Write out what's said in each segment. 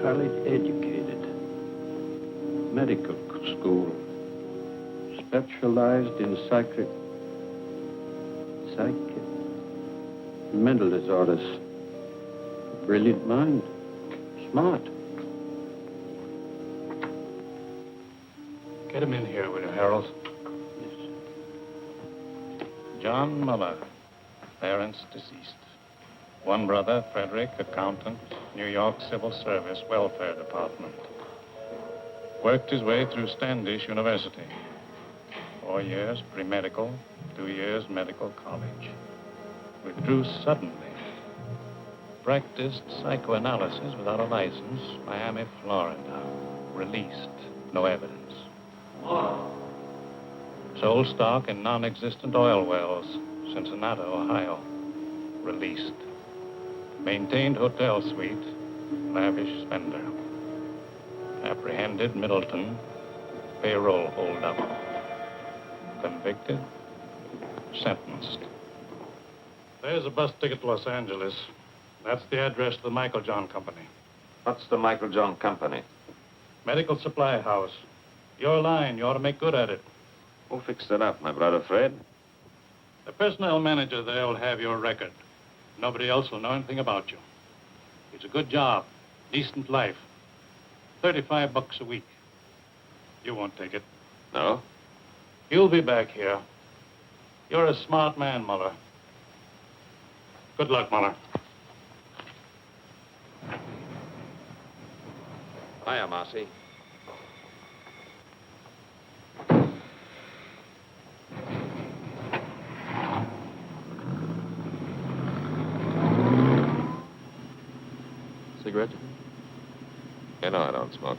College-educated, medical school, specialized in mental disorders, brilliant mind, smart. Get him in here, will you, Harold? Yes. John Muller, parents deceased. One brother, Frederick, accountant, New York Civil Service, Welfare Department. Worked his way through Standish University. 4 years pre-medical, 2 years medical college. Withdrew suddenly. Practiced psychoanalysis without a license, Miami, Florida. Released, no evidence. Sold stock in non-existent oil wells, Cincinnati, Ohio. Released. Maintained hotel suite, lavish spender. Apprehended Middleton, payroll holdup. Convicted, sentenced. There's a bus ticket to Los Angeles. That's the address to the Michael John Company. What's the Michael John Company? Medical supply house. Your line, you ought to make good at it. Who fixed it up, my brother Fred? The personnel manager there will have your record. Nobody else will know anything about you. It's a good job, decent life. $35 a week. You won't take it. No? You'll be back here. You're a smart man, Muller. Good luck, Muller. Hiya, Marcy. Cigarette? You know I don't smoke.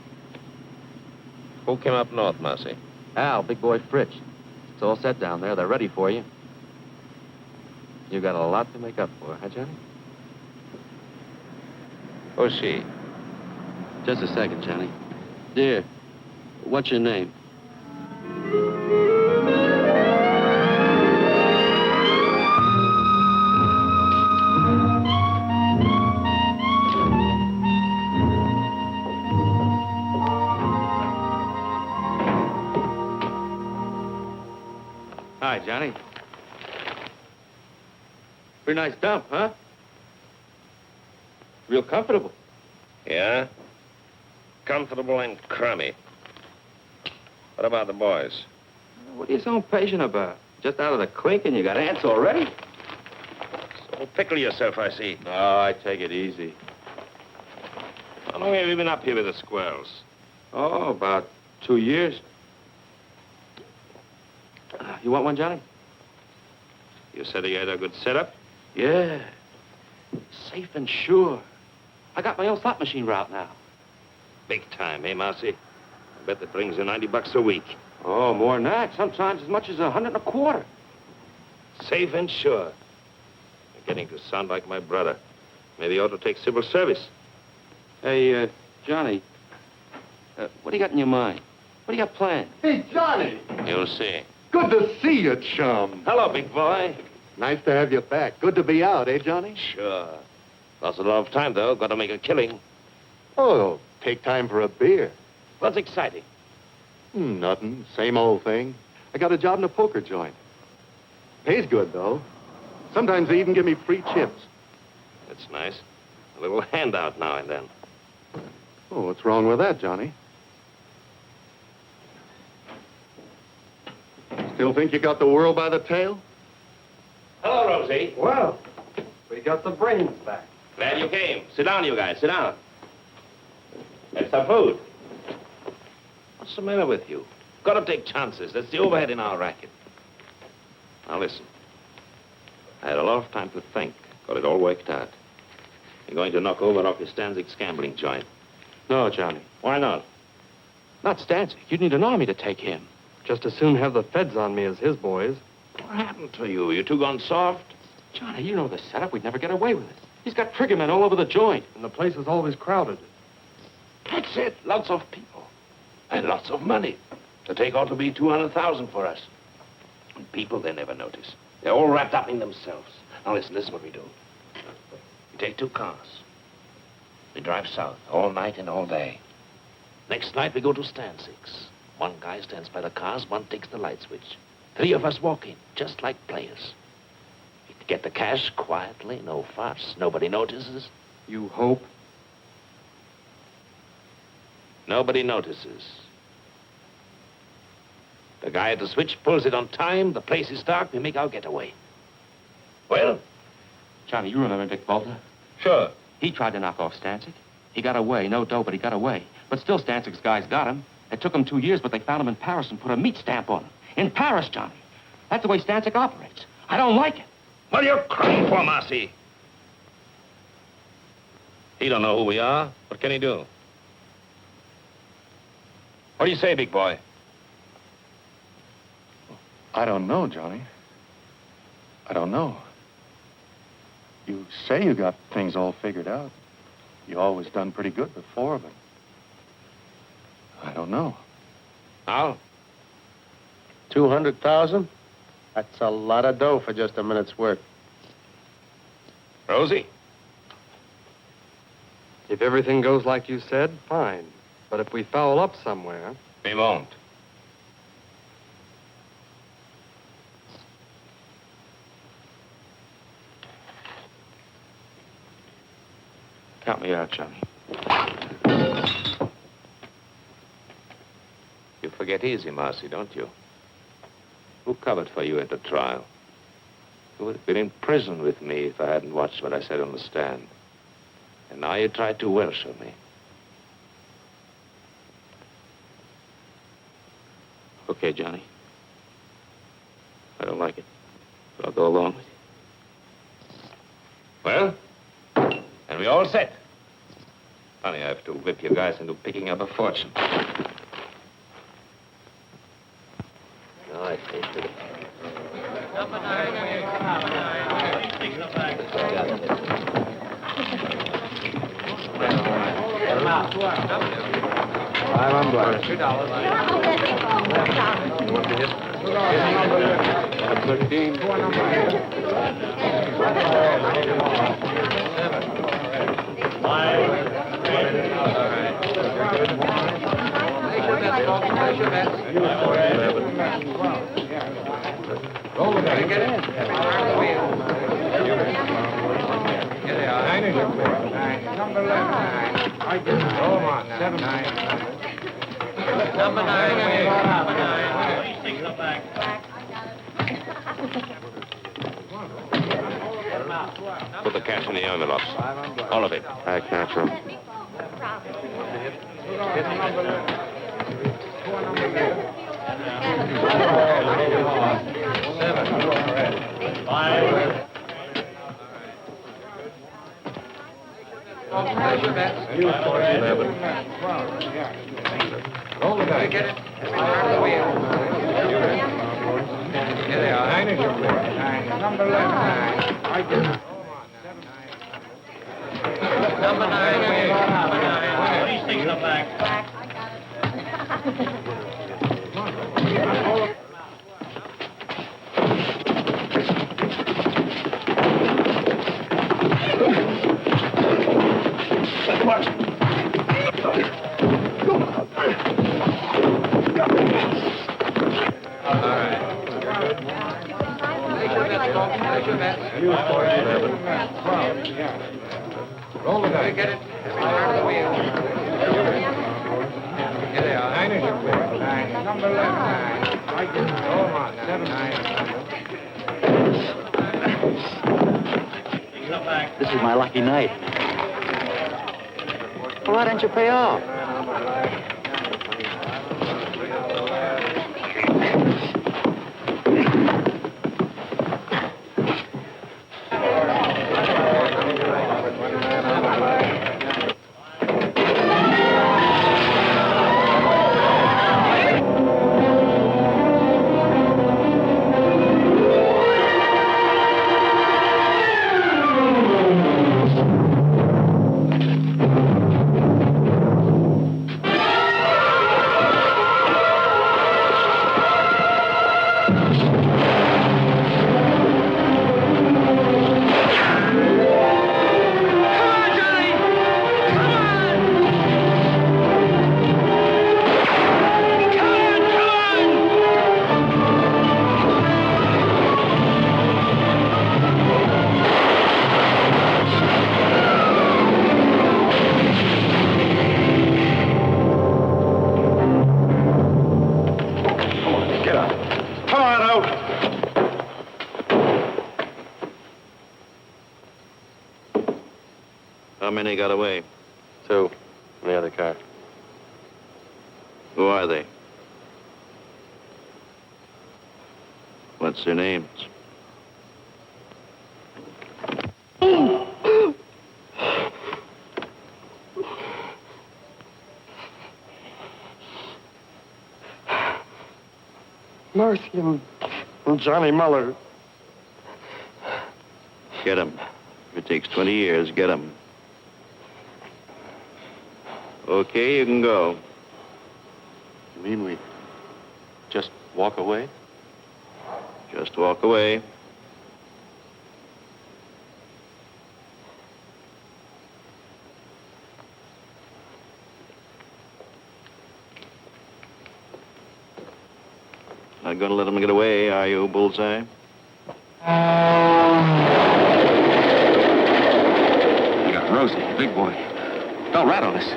Who came up north, Marcy? Al, big boy Fritz. It's all set down there. They're ready for you. You got a lot to make up for, huh, Johnny? Who's she? Just a second, Johnny. Dear, what's your name? Hi, Johnny. Pretty nice dump, huh? Real comfortable. Yeah? Comfortable and crummy. What about the boys? What are you so impatient about? Just out of the clink and you got ants already? So pickle yourself, I see. Oh, I take it easy. How long have you been up here with the squirrels? Oh, about 2 years. You want one, Johnny? You said you had a good setup? Yeah. Safe and sure. I got my own slot machine route now. Big time, eh, Marcy? I bet that brings you $90 a week. Oh, more than that. Sometimes as much as $125. Safe and sure. You're getting to sound like my brother. Maybe you ought to take civil service. Hey, Johnny, what do you got in your mind? What do you got planned? Hey, Johnny! You'll see. Good to see you, chum. Hello, big boy. Nice to have you back. Good to be out, eh, Johnny? Sure. Lost a lot of time, though. Got to make a killing. Oh, take time for a beer. What's exciting? Nothing. Same old thing. I got a job in a poker joint. Pays good, though. Sometimes they even give me free chips. That's nice. A little handout now and then. Oh, what's wrong with that, Johnny? Still think you got the world by the tail? Hello, Rosie. Well, we got the brains back. Glad you came. Sit down, you guys. Sit down. Have some food. What's the matter with you? Got to take chances. That's the overhead in our racket. Now, listen. I had a lot of time to think. Got it all worked out. You're going to knock over Rocky Stanzig's gambling joint. No, Johnny. Why not? Not Stanzik. You'd need an army to take him. Just as soon have the feds on me as his boys. What happened to you? You two gone soft? Johnny, you know the setup. We'd never get away with it. He's got triggermen all over the joint. And the place is always crowded. That's it. Lots of people. And lots of money. The take ought to be 200,000 for us. And people, they never notice. They're all wrapped up in themselves. Now, listen, this is what we do. We take 2 cars. We drive south all night and all day. Next night, we go to Stanzig's. One guy stands by the cars, one takes the light switch. 3 of us walk in, just like players. We get the cash quietly, no fuss. Nobody notices. You hope? Nobody notices. The guy at the switch pulls it on time. The place is dark. We make our getaway. Well? Johnny, you remember Dick Bolter? Sure. He tried to knock off Stanzik. He got away. No dough, but he got away. But still, Stanzik's guys got him. It took them 2 years, but they found him in Paris and put a meat stamp on him. In Paris, Johnny. That's the way Stanzik operates. I don't like it. What are you crying for, Marcy? He don't know who we are. What can he do? What do you say, big boy? I don't know, Johnny. I don't know. You say you got things all figured out. You always done pretty good before, but I don't know. How? 200,000? That's a lot of dough for just a minute's work. Rosie? If everything goes like you said, fine. But if we foul up somewhere... We won't. Count me out, Johnny. You forget easy, Marcy, don't you? Who covered for you at the trial? You would have been in prison with me if I hadn't watched what I said on the stand. And now you tried to Welsh me. Okay, Johnny. I don't like it, but I'll go along with you. Well, and we all set. Funny, I have to whip you guys into picking up a fortune. No, I tasted it. Number 9. Take the back. 500. $2. Number 11. I get it. Go on. 7, 9. Number 9. Please take the back. Put the cash in the envelopes. All of it. I can't, Trump. Roll the dice. Get it. Turn the wheel. Here they are. 9 is your four. 9. Number 11. 9. I get it. Number 9. Please take the back. Roll the dice. Get it. Turn the wheel. Here they are. 9 is your clear. 9. Number 11. 9. I get it. Go on. 7, 9. This is my lucky night. Well, why don't you pay off? How many got away? 2 in the other car. Who are they? What's their names? Marcy and Johnny Muller. Get them. If it takes 20 years, get them. Okay, you can go. You mean we just walk away? Just walk away. Not gonna let them get away, are you, Bullseye? You got Rosie, big boy. They'll rat on us.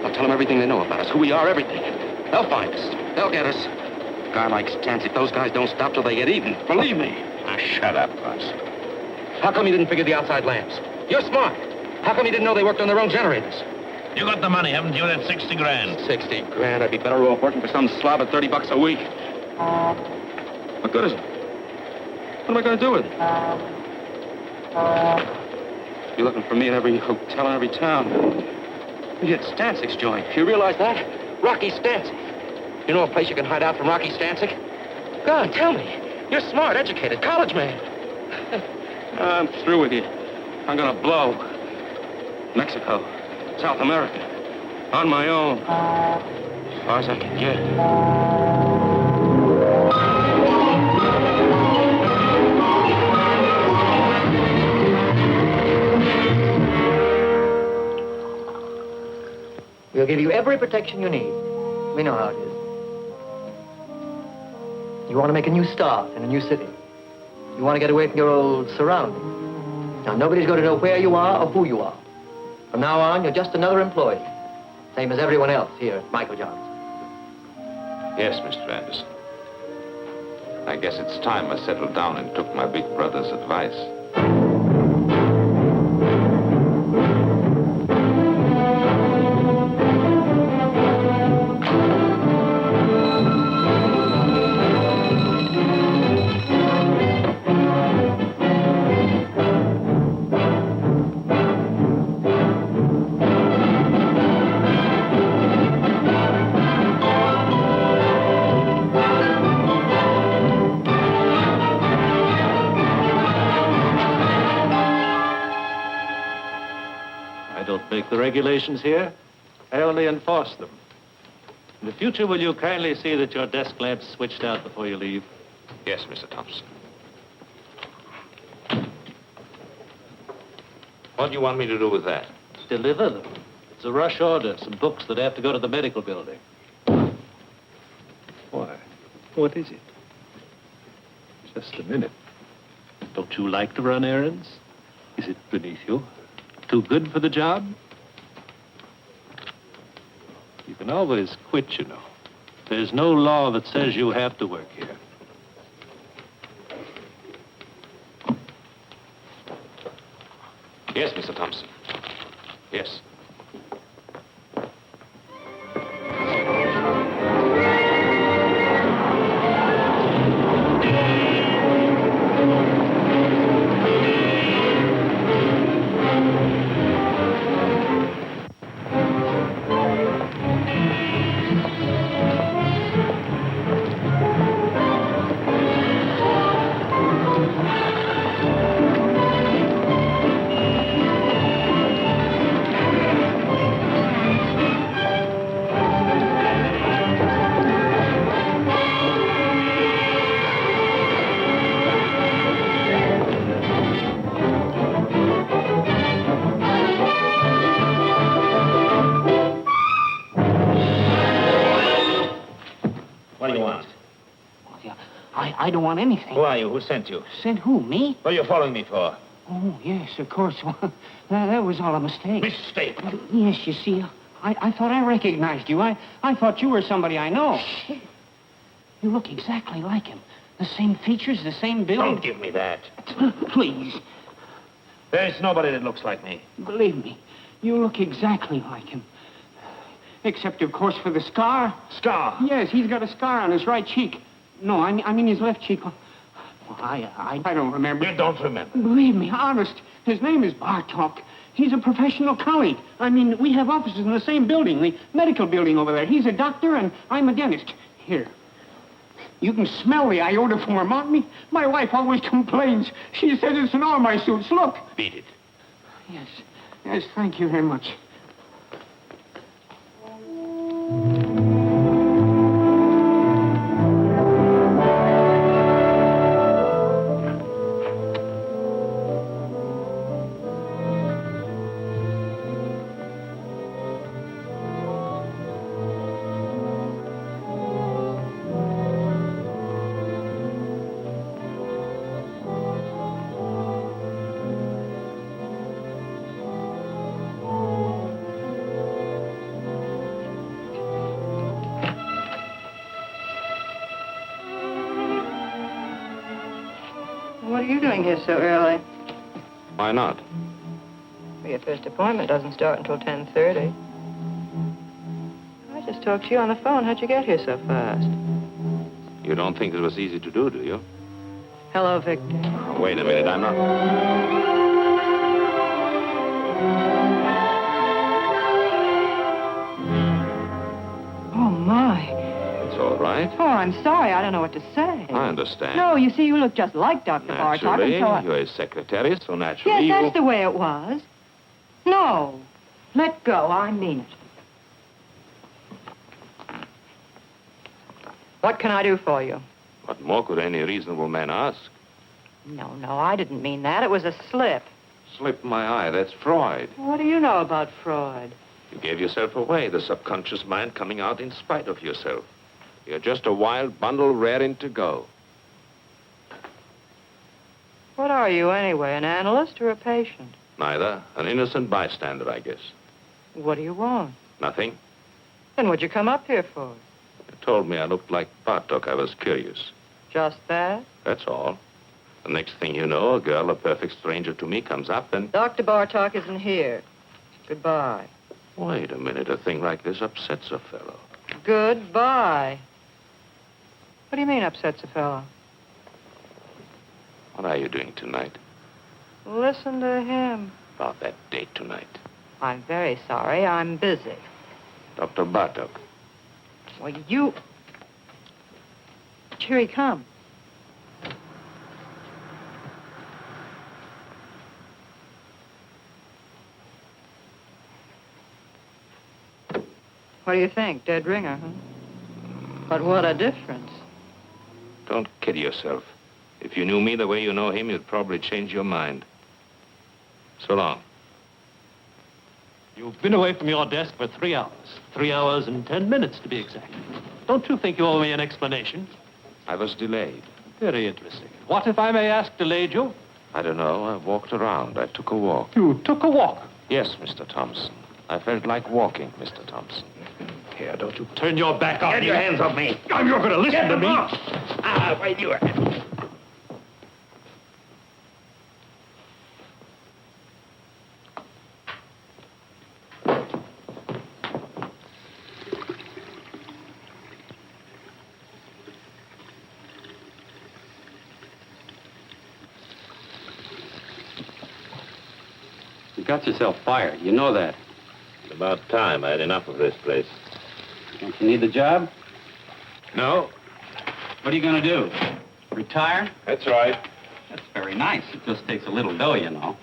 They'll tell them everything they know about us, who we are, everything. They'll find us. They'll get us. A guy like Stancic, those guys don't stop till they get even. Believe me. Now, shut up, Russ. How come you didn't figure the outside lamps? You're smart. How come you didn't know they worked on their own generators? You got the money, haven't you? That 60 grand. 60 grand. I'd be better off working for some slob at $30 a week. What good is it? What am I going to do with it? You're looking for me in every hotel in every town. We hit Stancic's joint. You realize that? Rocky Stancic. You know a place you can hide out from Rocky Stancic? Go on, tell me. You're smart, educated, college man. I'm through with you. I'm going to blow. Mexico, South America, on my own. As far as I can get. We'll give you every protection you need. We know how it is. You want to make a new start in a new city. You want to get away from your old surroundings. Now, nobody's going to know where you are or who you are. From now on, you're just another employee. Same as everyone else here at Michael Johnson. Yes, Mr. Anderson. I guess it's time I settled down and took my big brother's advice. The regulations here, I only enforce them. In the future, will you kindly see that your desk lamp's switched out before you leave? Yes, Mr. Thompson. What do you want me to do with that? Deliver them. It's a rush order, some books that have to go to the medical building. Why? What is it? Just a minute. Don't you like to run errands? Is it beneath you? Too good for the job? You can always quit, you know. There's no law that says you have to work here. Yes, Mr. Thompson. Yes. What do you want? I don't want anything. Who are you? Who sent you? Sent who, me? What are you following me for? Oh, yes, of course. Well, that was all a mistake. Mistake? Yes, you see, I thought I recognized you. I thought you were somebody I know. You look exactly like him. The same features, the same build. Don't give me that. Please, There's nobody that looks like me. believe me, you look exactly like him. Except, of course, for the scar. Scar? Yes, he's got a scar on his right cheek. No, I mean his left cheek. I don't remember. You don't remember? Believe me, honest. His name is Bartok. He's a professional colleague. I mean, we have offices in the same building, the medical building over there. He's a doctor and I'm a dentist. Here. You can smell the iodoform on me. My wife always complains. She says it's in all my suits. Look. Beat it. Yes, thank you very much. What are you doing here so early? Why not? Well, your first appointment doesn't start until 10:30. I just talked to you on the phone. How'd you get here so fast? You don't think it was easy to do you? Hello, Victor. Wait a minute, I'm not... Oh, my. It's all right. Oh, I'm sorry. I don't know what to say. I understand. No, you see, you look just like Dr. Bartok. Naturally, and so you're his secretary, so naturally Yes, you... that's the way it was. No. Let go. I mean it. What can I do for you? What more could any reasonable man ask? No, I didn't mean that. It was a slip. Slip my eye, that's Freud. What do you know about Freud? You gave yourself away, the subconscious mind coming out in spite of yourself. You're just a wild bundle raring to go. What are you, anyway, an analyst or a patient? Neither. An innocent bystander, I guess. What do you want? Nothing. Then what'd you come up here for? You told me I looked like Bartok. I was curious. Just that? That's all. The next thing you know, a girl, a perfect stranger to me, comes up and... Dr. Bartok isn't here. Goodbye. Wait a minute. A thing like this upsets a fellow. Goodbye. What do you mean upsets a fellow? What are you doing tonight? Listen to him. About that date tonight. I'm very sorry. I'm busy. Dr. Bartok. Well, you... Here he comes. What do you think? Dead ringer, huh? But what a difference. Don't kid yourself. If you knew me the way you know him, you'd probably change your mind. So long. You've been away from your desk for 3 hours. 3 hours and 10 minutes, to be exact. Don't you think you owe me an explanation? I was delayed. Very interesting. What, if I may ask, delayed you? I don't know. I walked around. I took a walk. You took a walk. Yes, Mr. Thompson. I felt like walking, Mr. Thompson. Here, don't you Turn your back on me. get your hands off me. Oh, you're going to listen Get to them me. off. Ah, wait, you. You got yourself fired. You know that. It's about time. I had enough of this place. Don't you need the job? No? What are you going to do? Retire? That's right. That's very nice. It just takes a little dough, you know.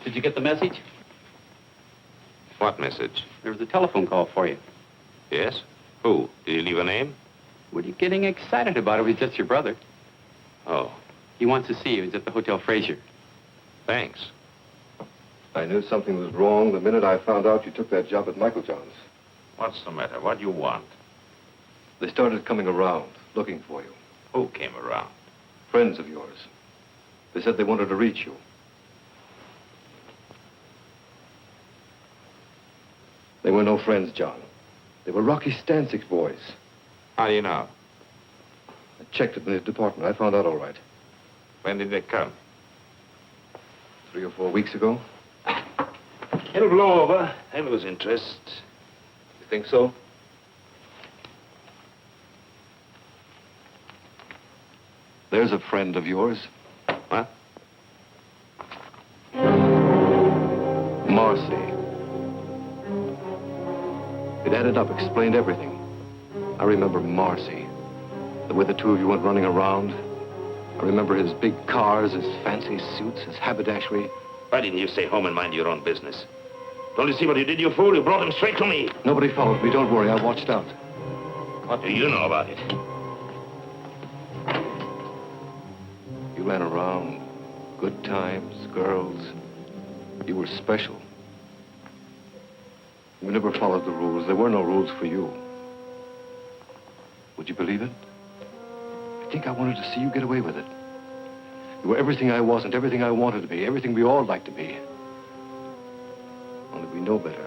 Did you get the message? What message? There was a telephone call for you. Yes? Who? Did he leave a name? What are you getting excited about? It was just your brother. Oh, He wants to see you. He's at the Hotel Fraser. thanks. I knew something was wrong the minute I found out you took that job at Michael John's. What's the matter? What do you want? They started coming around, looking for you. Who came around? Friends of yours. They said they wanted to reach you. They were no friends, John. They were Rocky Stanczyk's boys. How do you know? I checked it in his department. I found out all right. When did they come? 3 or 4 weeks ago. It'll blow over. I lose interest. You think so? There's a friend of yours. What? Marcy. It added up, explained everything. I remember Marcy. The way the two of you went running around. I remember his big cars, his fancy suits, his haberdashery. Why didn't you stay home and mind your own business? Don't you see what you did, you fool? You brought him straight to me. Nobody followed me. Don't worry. I watched out. What do you know about it? You ran around. Good times, girls. You were special. You never followed the rules. There were no rules for you. Would you believe it? I think I wanted to see you get away with it. You were everything I wasn't, everything I wanted to be, everything we all like to be. Only we know better.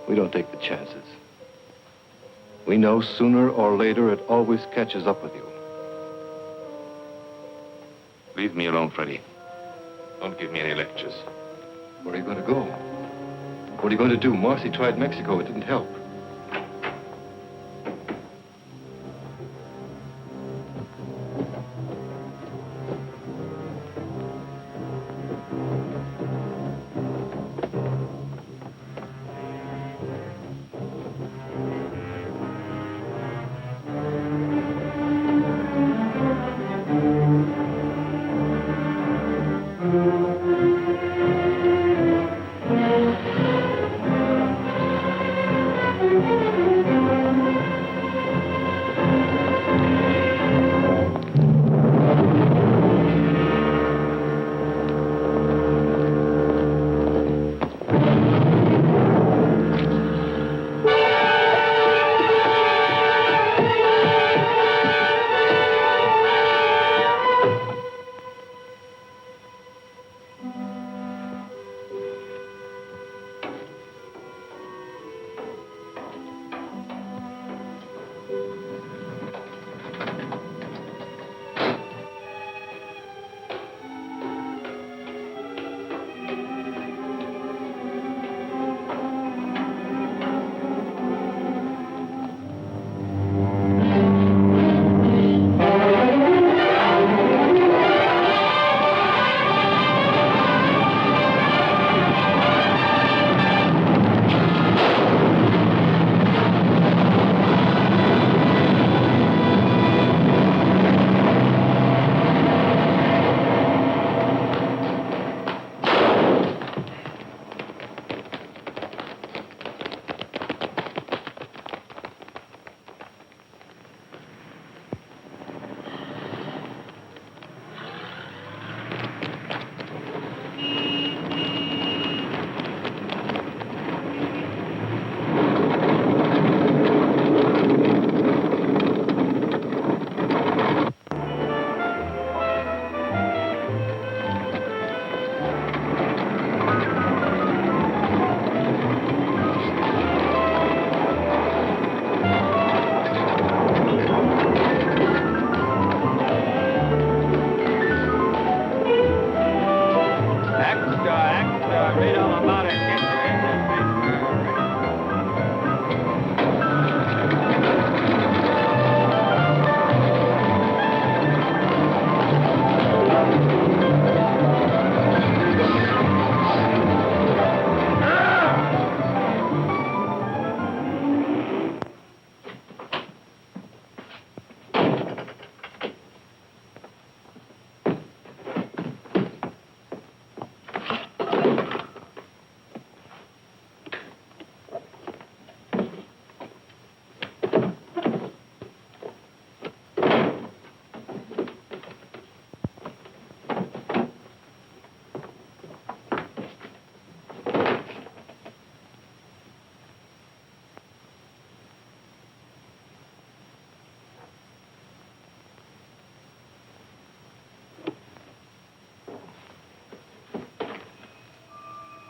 We don't take the chances. We know sooner or later it always catches up with you. Leave me alone, Freddie. Don't give me any lectures. Where are you going to go? What are you going to do? Marcy tried Mexico. It didn't help.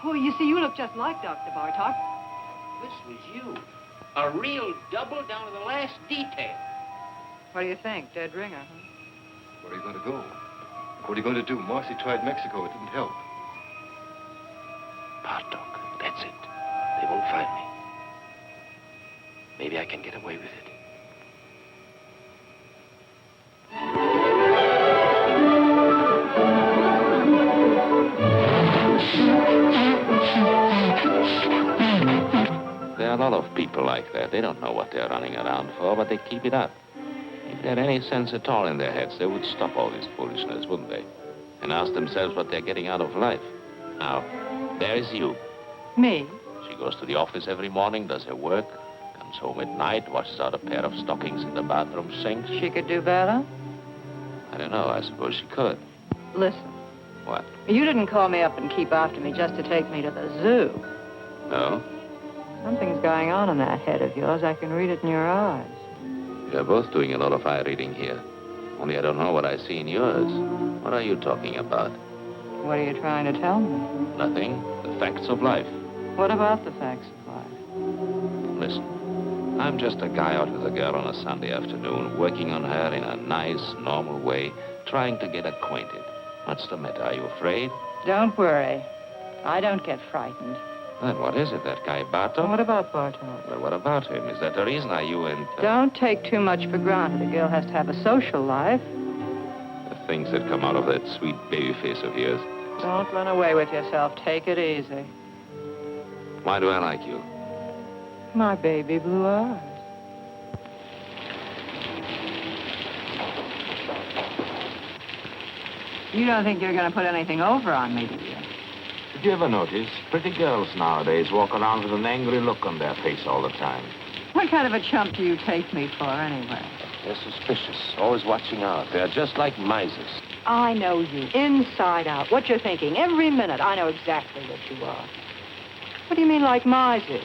Oh, you see, you look just like Dr. Bartok. This was you. A real double down to the last detail. What do you think? Dead ringer, huh? Where are you going to go? What are you going to do? Marcy tried Mexico. It didn't help. Bartok, that's it. They won't find me. Maybe I can get away with it. There are a lot of people like that. They don't know what they're running around for, but they keep it up. If they had any sense at all in their heads, they would stop all this foolishness, wouldn't they? And ask themselves what they're getting out of life. Now, there is you. Me? She goes to the office every morning, does her work, comes home at night, washes out a pair of stockings in the bathroom sink. She could do better? I don't know. I suppose she could. Listen. What? You didn't call me up and keep after me just to take me to the zoo. No? Something's going on in that head of yours. I can read it in your eyes. We're both doing a lot of eye reading here. Only I don't know what I see in yours. What are you talking about? What are you trying to tell me? Nothing. The facts of life. What about the facts of life? Listen, I'm just a guy out with a girl on a Sunday afternoon, working on her in a nice, normal way, trying to get acquainted. What's the matter? Are you afraid? Don't worry. I don't get frightened. Then what is it, that guy Bartok? What about Bartok? Well, what about him? Is that the reason? Are you and... Don't take too much for granted. A girl has to have a social life. The things that come out of that sweet baby face of yours. Don't run away with yourself. Take it easy. Why do I like you? My baby blue eyes. You don't think you're going to put anything over on me, do you? Did you ever notice pretty girls nowadays walk around with an angry look on their face all the time? What kind of a chump do you take me for, anyway? They're suspicious, always watching out. They're just like misers. I know you, inside out. What you're thinking, every minute. I know exactly what you are. What do you mean, like misers?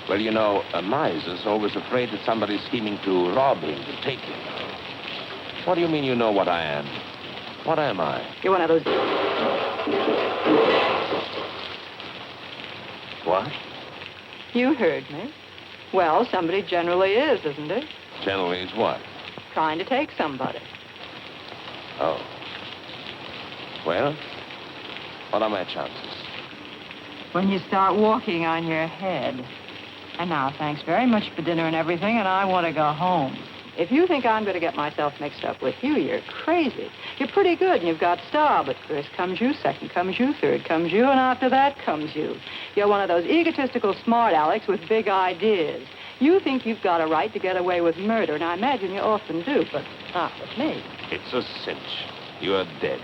Well, you know, a miser's always afraid that somebody's scheming to rob him, to take him. What do you mean you know what I am? What am I? You're one of those... What? You heard me. Well, somebody generally is, isn't it? Generally is what? Trying to take somebody. Oh. Well, what are my chances? When you start walking on your head. And now, thanks very much for dinner and everything, and I want to go home. If you think I'm going to get myself mixed up with you, you're crazy. You're pretty good, and you've got style, but first comes you, second comes you, third comes you, and after that comes you. You're one of those egotistical smart alecks with big ideas. You think you've got a right to get away with murder, and I imagine you often do, but not with me. It's a cinch. You're dead.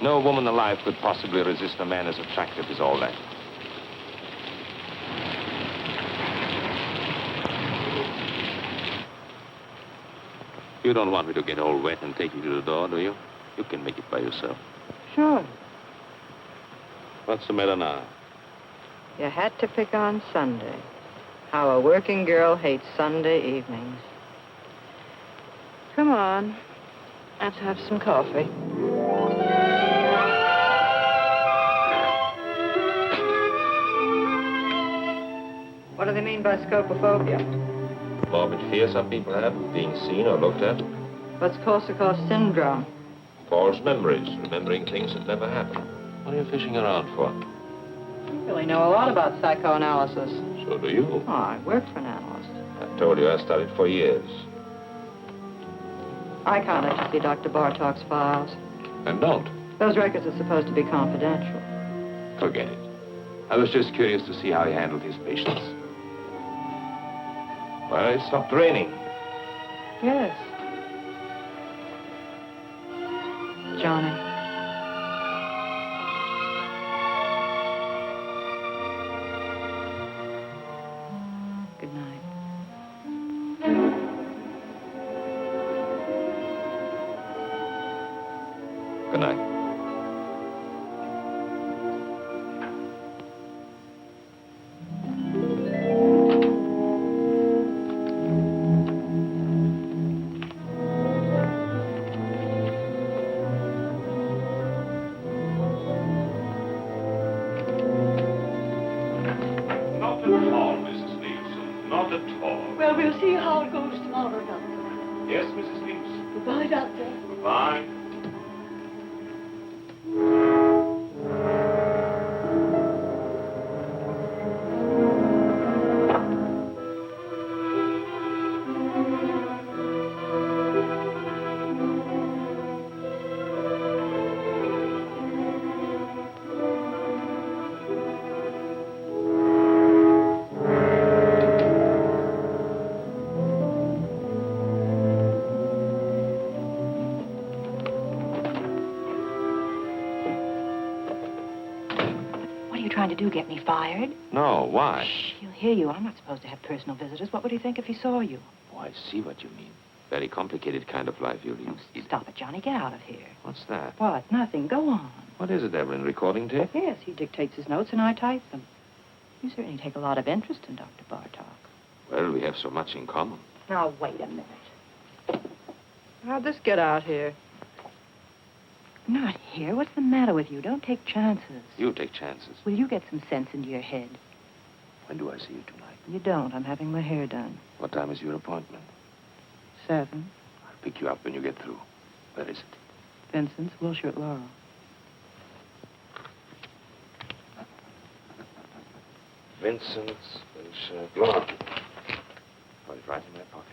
No woman alive could possibly resist a man as attractive as all that. You don't want me to get all wet and take you to the door, do you? You can make it by yourself. Sure. What's the matter now? You had to pick on Sunday. How a working girl hates Sunday evenings. Come on. Let's have some coffee. What do they mean by scopophobia? Morbid fear some people have of being seen or looked at. What's Korsakoff syndrome? False memories, remembering things that never happened. What are you fishing around for? You really know a lot about psychoanalysis. So do you. Oh, I work for an analyst. I told you I studied for years. I can't let you see Dr. Bartok's files. And don't. Those records are supposed to be confidential. Forget it. I was just curious to see how he handled his patients. Well, it stopped raining. Yes. Johnny. Good night. Good night. Not at all. Well, we'll see how it goes tomorrow, Doctor. Yes, Mrs. Leaves. Goodbye, Doctor. Goodbye. Trying to do, get me fired? No, why? Shh, he'll hear you. I'm not supposed to have personal visitors. What would he think if he saw you? Oh, I see what you mean. Very complicated kind of life you lead. Oh, stop it, Johnny. Get out of here. What's that? What? Nothing. Go on. What is it, Evelyn? Recording tape? Yes, he dictates his notes and I type them. You certainly take a lot of interest in Dr. Bartok. Well, we have so much in common. Now, wait a minute. How'd this get out here? Not here. What's the matter with you? Don't take chances. You take chances. Will you get some sense into your head? When do I see you tonight? You don't. I'm having my hair done. What time is your appointment? 7. I'll pick you up when you get through. Where is it? Vincent's, Wilshire at Laurel. Vincent's, Wilshire, Laurel. Oh, it's right in my pocket.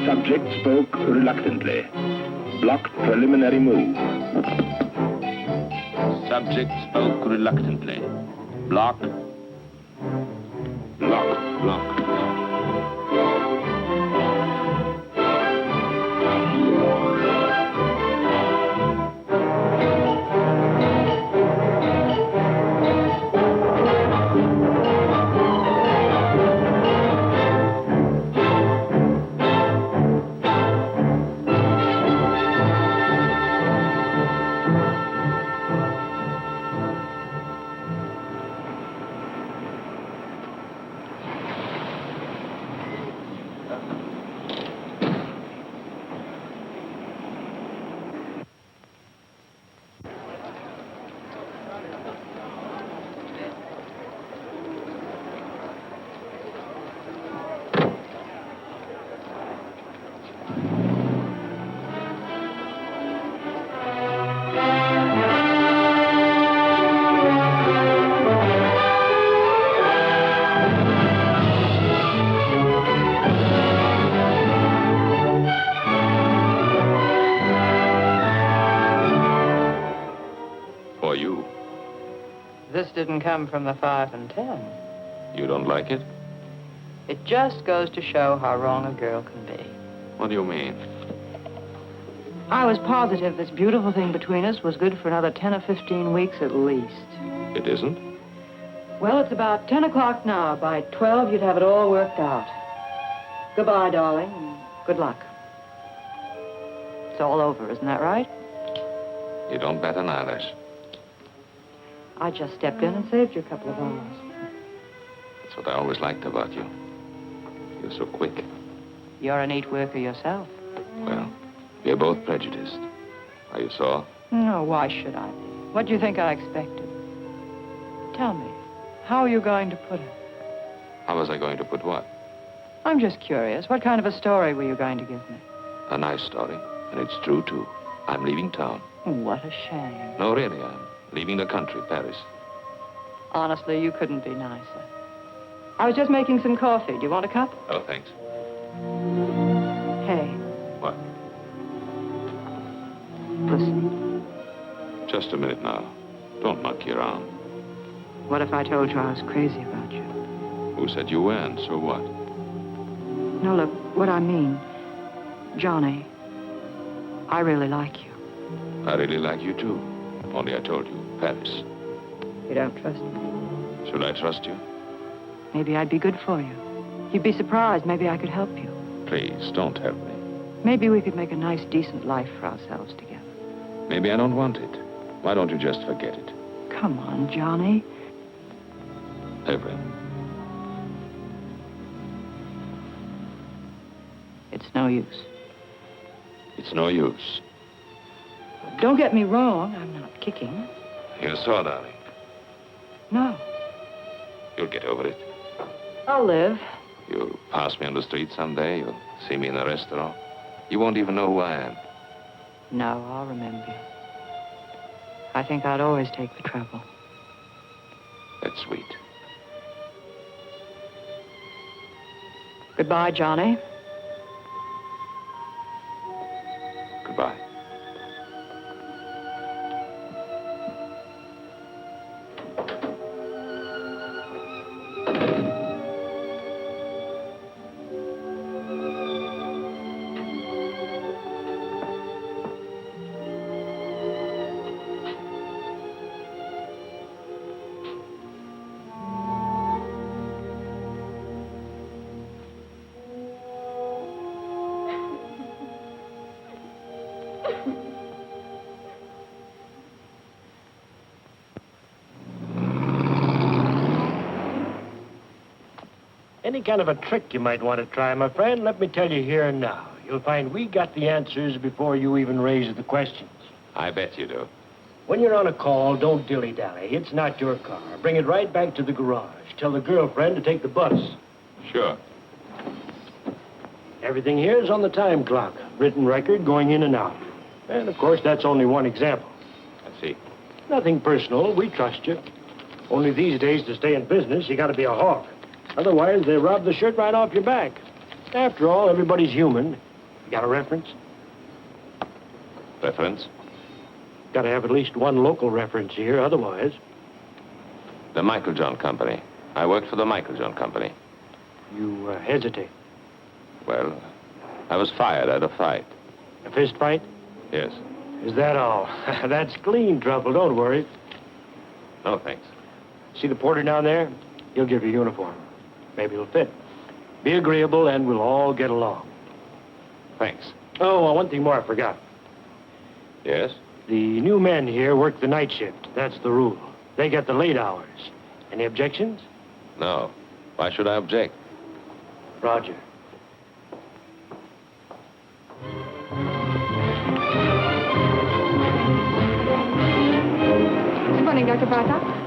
Subject spoke reluctantly. Blocked preliminary move. Subject spoke reluctantly. Block. Block. Block. This didn't come from the 5 and 10. You don't like it? It just goes to show how wrong a girl can be. What do you mean? I was positive this beautiful thing between us was good for another 10 or 15 weeks at least. It isn't? Well, it's about 10 o'clock now. By 12, you'd have it all worked out. Goodbye, darling, and good luck. It's all over, isn't that right? You don't bat an eyelash. I just stepped in and saved you a couple of hours. That's what I always liked about you. You're so quick. You're a neat worker yourself. Well, we're both prejudiced. Are you sore? No, why should I be? What do you think I expected? Tell me, how are you going to put it? How was I going to put what? I'm just curious. What kind of a story were you going to give me? A nice story, and it's true, too. I'm leaving town. What a shame. No, really, I'm leaving the country, Paris. Honestly, you couldn't be nicer. I was just making some coffee. Do you want a cup? Oh, thanks. Hey. What? Listen. Just a minute now. Don't monkey around. What if I told you I was crazy about you? Who said you weren't? So what? No, look, what I mean, Johnny, I really like you. I really like you, too. Only I told you, Paris. You don't trust me? Should I trust you? Maybe I'd be good for you. You'd be surprised. Maybe I could help you. Please, don't help me. Maybe we could make a nice, decent life for ourselves together. Maybe I don't want it. Why don't you just forget it? Come on, Johnny. Evelyn. It's no use. It's no use. Don't get me wrong, I'm not kicking. You're sore, darling. No. You'll get over it. I'll live. You'll pass me on the street someday. You'll see me in a restaurant. You won't even know who I am. No, I'll remember you. I think I'd always take the trouble. That's sweet. Goodbye, Johnny. Goodbye. Any kind of a trick you might want to try, my friend, let me tell you here and now. You'll find we got the answers before you even raise the questions. I bet you do. When you're on a call, don't dilly-dally. It's not your car. Bring it right back to the garage. Tell the girlfriend to take the bus. Sure. Everything here is on the time clock. Written record going in and out. And, of course, that's only one example. I see. Nothing personal. We trust you. Only these days, to stay in business, you got to be a hawk. Otherwise, they rob the shirt right off your back. After all, everybody's human. You got a reference? Reference? Got to have at least one local reference here, otherwise. The Michael John Company. I worked for the Michael John Company. You hesitate. Well, I was fired at a fight. A fist fight? Yes. Is that all? That's clean trouble, don't worry. No, thanks. See the porter down there? He'll give you a uniform. Maybe it'll fit. Be agreeable and we'll all get along. Thanks. Oh, one thing more I forgot. Yes? The new men here work the night shift. That's the rule. They get the late hours. Any objections? No. Why should I object? Roger. Good morning, Dr. Bartok.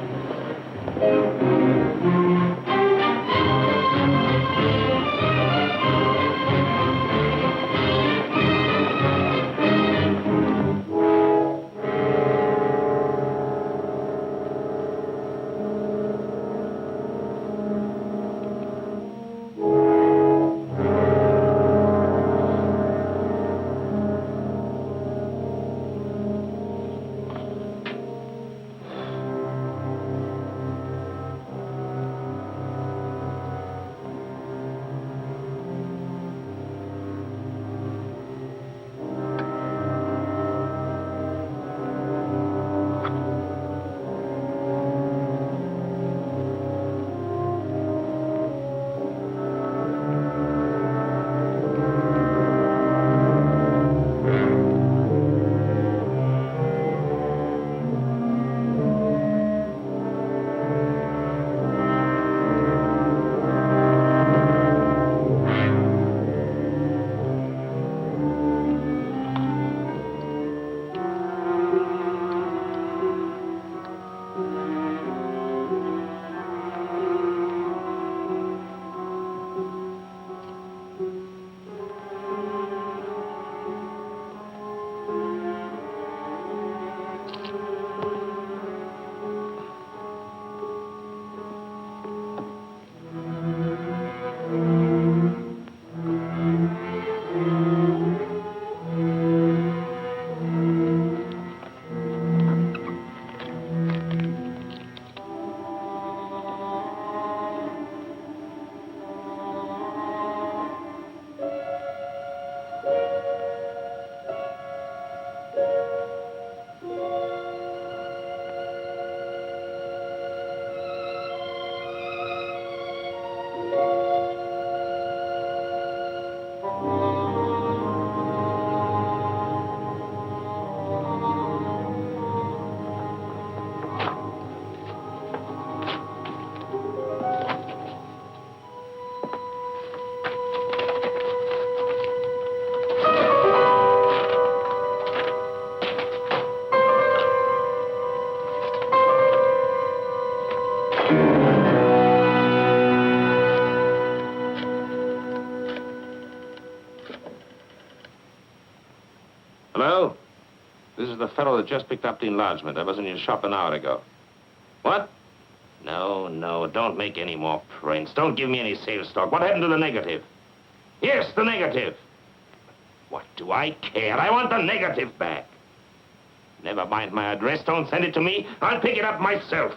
Hello? This is the fellow that just picked up the enlargement. I was in your shop an hour ago. What? No, don't make any more prints. Don't give me any sales talk. What happened to the negative? Yes, the negative. What do I care? I want the negative back. Never mind my address. Don't send it to me. I'll pick it up myself.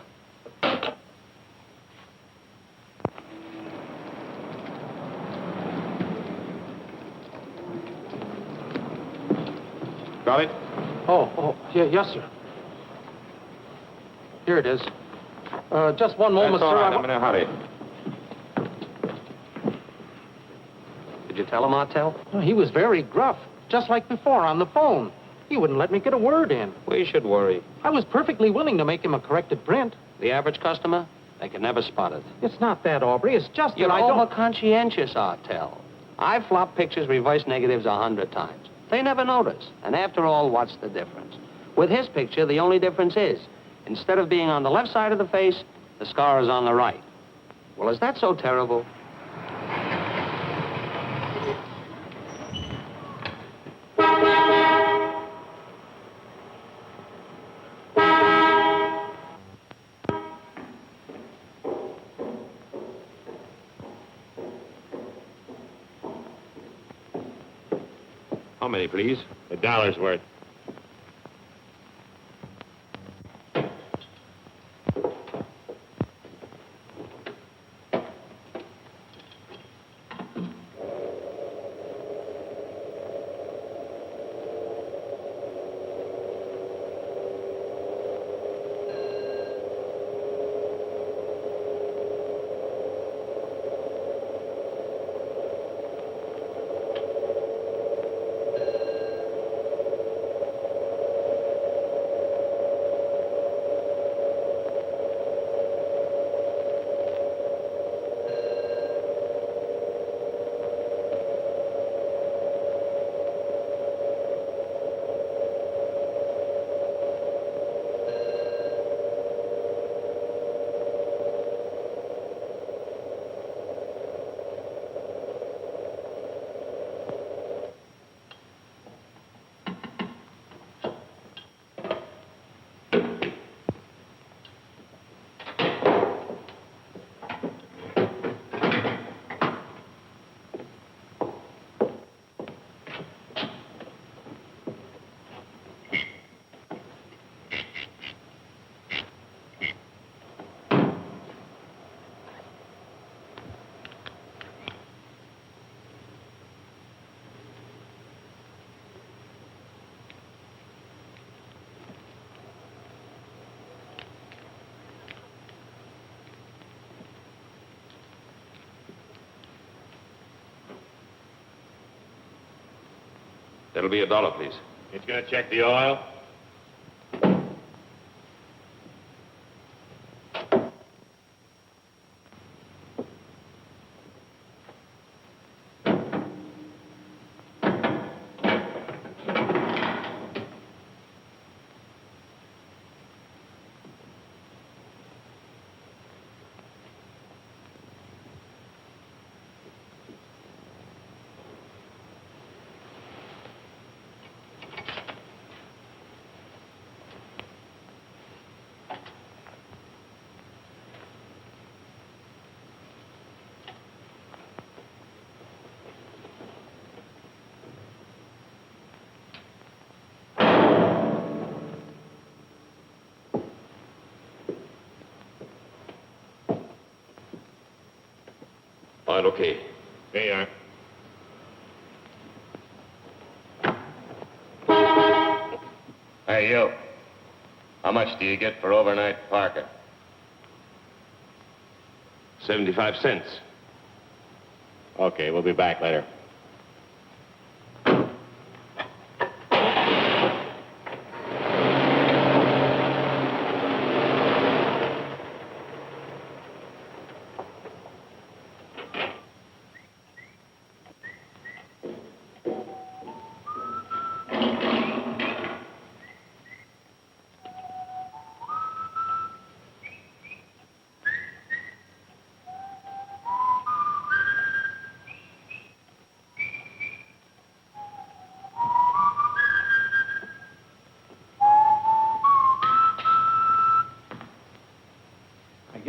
Got it? Yeah, yes, sir. Here it is. Just one moment, That's all sir. right. I'm in a hurry. Did you tell him, Martel? He was very gruff, just like before on the phone. He wouldn't let me get a word in. We should worry. I was perfectly willing to make him a corrected print. The average customer, they can never spot it. It's not that, Aubrey. It's just You're that I don't... over-conscientious, Artel. I've flopped pictures, reverse negatives 100 times. They never notice. And after all, what's the difference? With his picture, the only difference is, instead of being on the left side of the face, the scar is on the right. Well, is that so terrible? How many, please? $1 worth. That'll be $1, please. He's gonna check the oil. All right, okay. There you are. Hey, you. How much do you get for overnight parking? 75 cents. Okay, we'll be back later.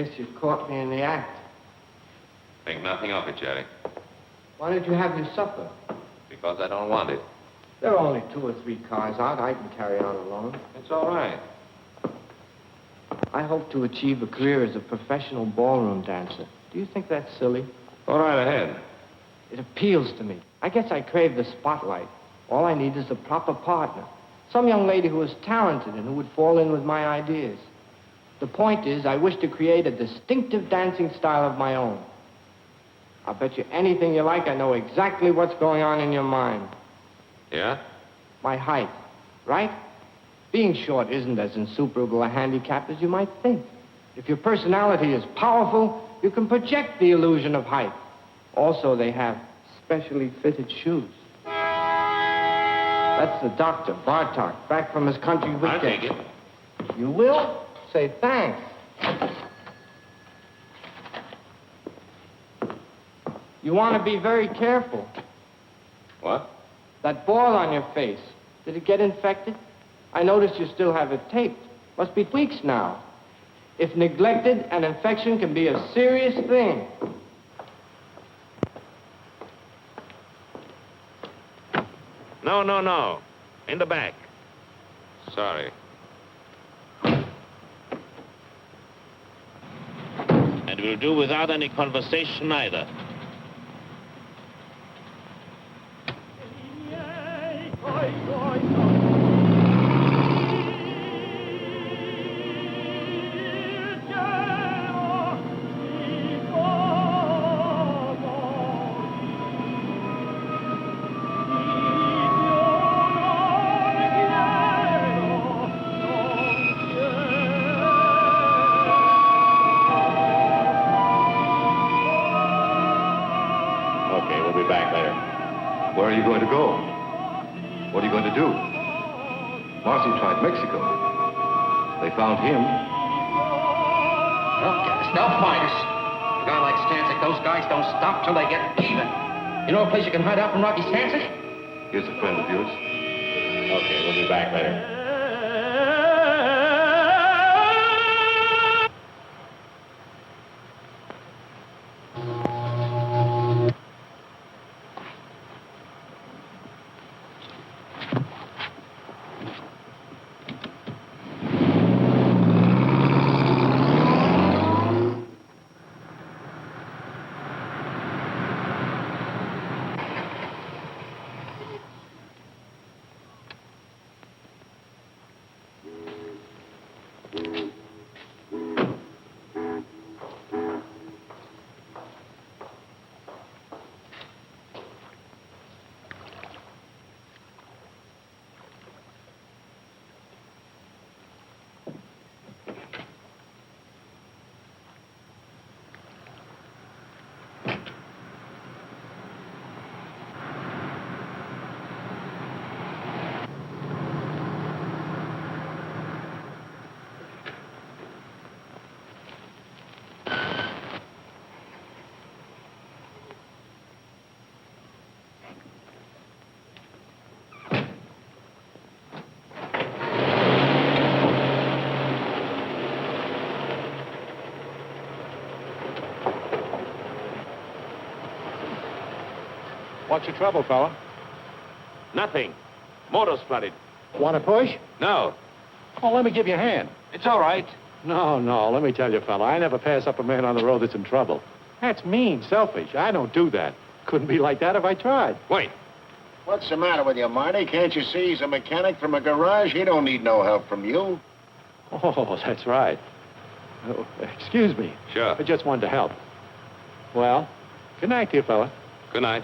Guess you caught me in the act. Think nothing of it, Jerry. Why did you have your supper? Because I don't want it. There are only 2 or 3 cars out. I can carry on alone. It's all right. I hope to achieve a career as a professional ballroom dancer. Do you think that's silly? Go right ahead. It appeals to me. I guess I crave the spotlight. All I need is a proper partner. Some young lady who is talented and who would fall in with my ideas. The point is, I wish to create a distinctive dancing style of my own. I'll bet you anything you like, I know exactly what's going on in your mind. Yeah? My height, right? Being short isn't as insuperable a handicap as you might think. If your personality is powerful, you can project the illusion of height. Also, they have specially fitted shoes. That's the doctor, Bartok, back from his country weekend. I'll take it. You will? Say thanks. You want to be very careful. What? That boil on your face, did it get infected? I noticed you still have it taped. Must be weeks now. If neglected, an infection can be a serious thing. No. In the back. Sorry. And we'll do without any conversation either. Where are you going to go? What are you going to do? Marcy tried Mexico. They found him. They'll get us. They'll find us. A guy like Stancic, those guys don't stop till they get even. You know a place you can hide out from Rocky Stancic? Here's a friend of yours. Okay, we'll be back later. What's your trouble, fella? Nothing. Motor's flooded. Want to push? No. Oh, let me give you a hand. It's all right. No, let me tell you, fella, I never pass up a man on the road that's in trouble. That's mean, selfish. I don't do that. Couldn't be like that if I tried. Wait. What's the matter with you, Marty? Can't you see he's a mechanic from a garage? He don't need no help from you. Oh, that's right. Oh, excuse me. Sure. I just wanted to help. Well, good night to you, fella. Good night.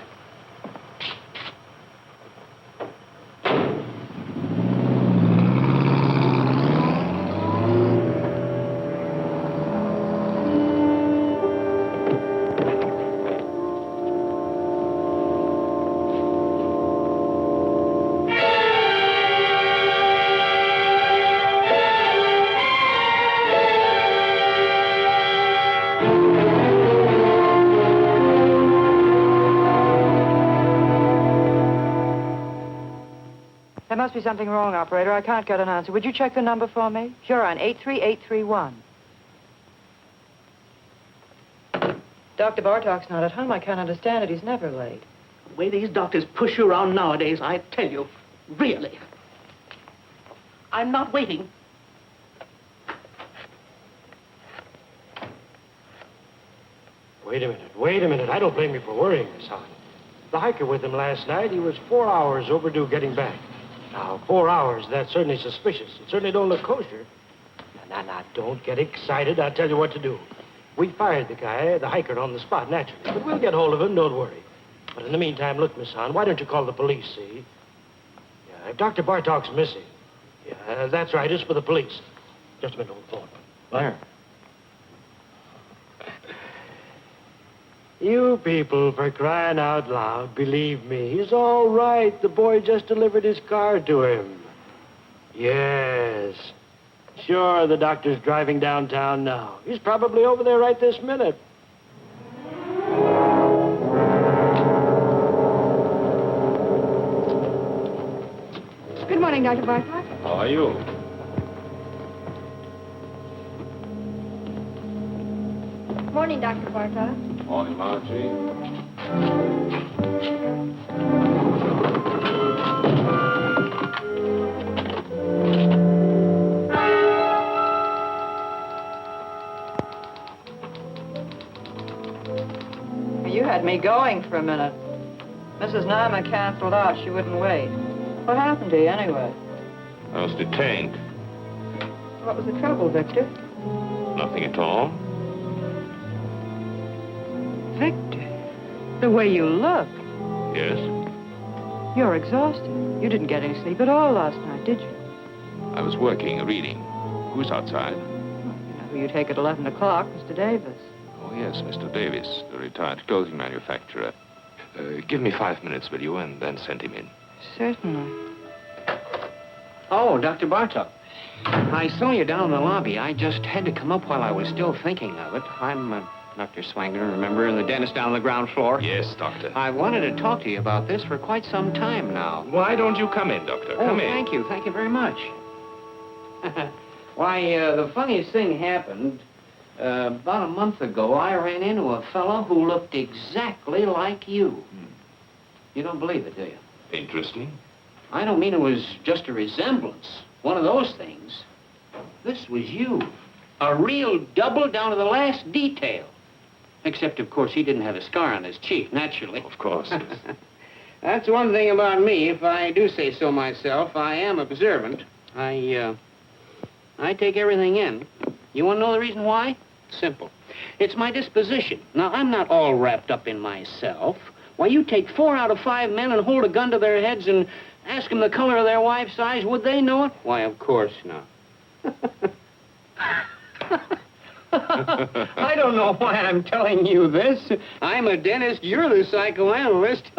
There must be something wrong, operator. I can't get an answer. Would you check the number for me? Huron 83831. Dr. Bartok's not at home. I can't understand it. He's never late. The way these doctors push you around nowadays, I tell you, really. I'm not waiting. Wait a minute. I don't blame you for worrying, Miss Hahn. The hiker with him last night, he was 4 hours overdue getting back. Now, 4 hours, that's certainly suspicious. It certainly don't look kosher. Now, don't get excited. I'll tell you what to do. We fired the guy, the hiker, on the spot, naturally. But we'll get hold of him, don't worry. But in the meantime, look, Miss Hahn, why don't you call the police, see? Yeah, if Dr. Bartok's missing. Yeah, that's right, it's for the police. Just a minute on the phone. Where? You people, for crying out loud, believe me, he's all right. The boy just delivered his car to him. Yes. Sure, the doctor's driving downtown now. He's probably over there right this minute. Good morning, Dr. Bartok. How are you? Morning, Dr. Bartok. Morning, Margie. You had me going for a minute. Mrs. Nyma canceled out. She wouldn't wait. What happened to you, anyway? I was detained. What was the trouble, Victor? Nothing at all. Victor, the way you look. Yes? You're exhausted. You didn't get any sleep at all last night, did you? I was working, reading. Who's outside? You know who you take at 11 o'clock, Mr. Davis. Oh, yes, Mr. Davis, the retired clothing manufacturer. Give me 5 minutes, will you, and then send him in. Certainly. Oh, Dr. Bartok. I saw you down in the lobby. I just had to come up while I was still thinking of it. I'm Dr. Swangner, remember, and the dentist down on the ground floor? Yes, doctor. I wanted to talk to you about this for quite some time now. Why don't you come in, doctor? Oh, Come in. thank you. Thank you very much. Why, the funniest thing happened. About a month ago, I ran into a fellow who looked exactly like you. You don't believe it, do you? Interesting. I don't mean it was just a resemblance. One of those things. This was you. A real double down to the last detail. Except, of course, he didn't have a scar on his cheek, naturally. Of course, yes. That's one thing about me, if I do say so myself. I am observant. I take everything in. You want to know the reason why? Simple. It's my disposition. Now, I'm not all wrapped up in myself. Why, you take 4 out of 5 men and hold a gun to their heads and ask them the color of their wife's eyes. Would they know it? Why, of course not. I don't know why I'm telling you this. I'm a dentist. You're the psychoanalyst.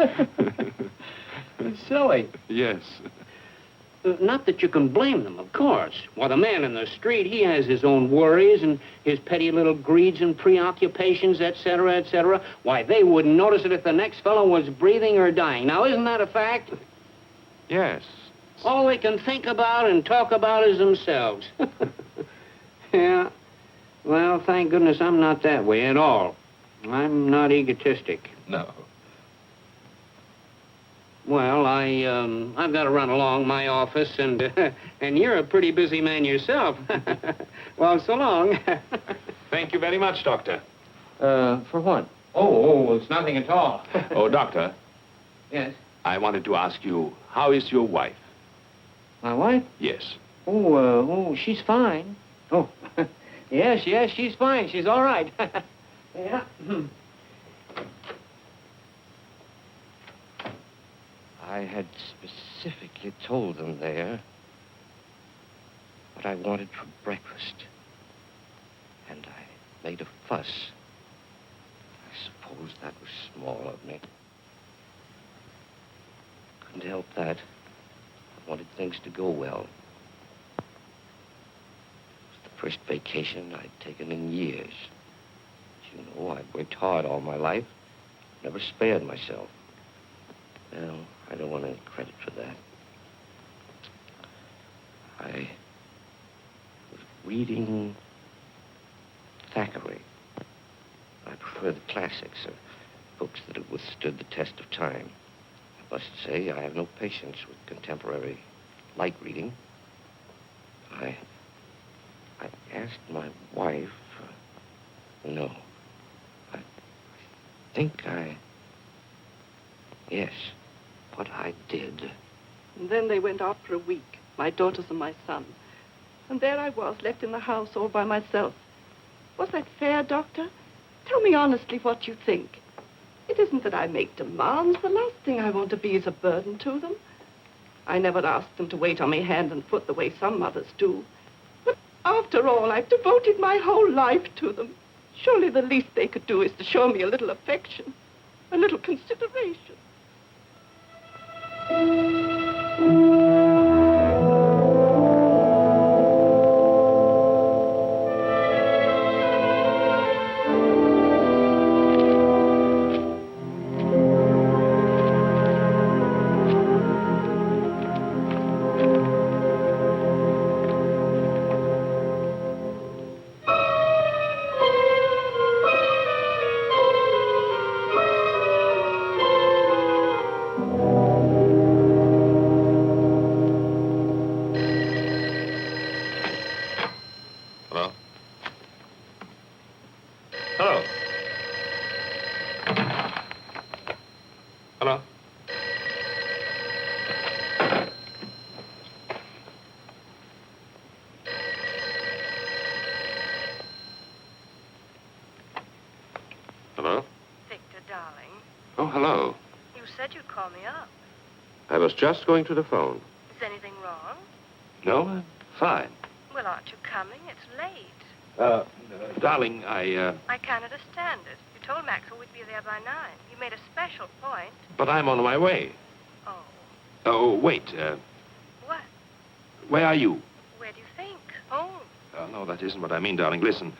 It's silly. Yes. Not that you can blame them, of course. Why, the man in the street, he has his own worries and his petty little greeds and preoccupations, et cetera, et cetera. Why, they wouldn't notice it if the next fellow was breathing or dying. Now, isn't that a fact? Yes. All they can think about and talk about is themselves. Yeah. Well, thank goodness I'm not that way at all. I'm not egotistic. No. Well, I've got to run along my office, and you're a pretty busy man yourself. Well, so long. Thank you very much, doctor. For what? Oh, it's nothing at all. Oh, doctor. Yes? I wanted to ask you, how is your wife? My wife? Yes. Oh, she's fine. Oh, yes, she's fine. She's all right. Yeah. I had specifically told them there what I wanted for breakfast. And I made a fuss. I suppose that was small of me. Couldn't help that. I wanted things to go well. It was the first vacation I'd taken in years. As you know, I've worked hard all my life. Never spared myself. Well, I don't want any credit for that. I was reading Thackeray. I prefer the classics, books that have withstood the test of time. I must say I have no patience with contemporary light reading. I asked my wife, no. I think yes, what I did. And then they went out for a week, my daughters and my son. And there I was, left in the house all by myself. Was that fair, Doctor? Tell me honestly what you think. It isn't that I make demands. The last thing I want to be is a burden to them. I never asked them to wait on me hand and foot the way some mothers do. But after all, I've devoted my whole life to them. Surely the least they could do is to show me a little affection, a little consideration. Hello. You said you'd call me up. I was just going to the phone. Is anything wrong? No, I'm fine. Well, aren't you coming? It's late. Darling, I can't understand it. You told Maxwell we'd be there by 9. You made a special point. But I'm on my way. Oh. Oh, wait. What? Where are you? Where do you think? Home. No, that isn't what I mean, darling. Listen,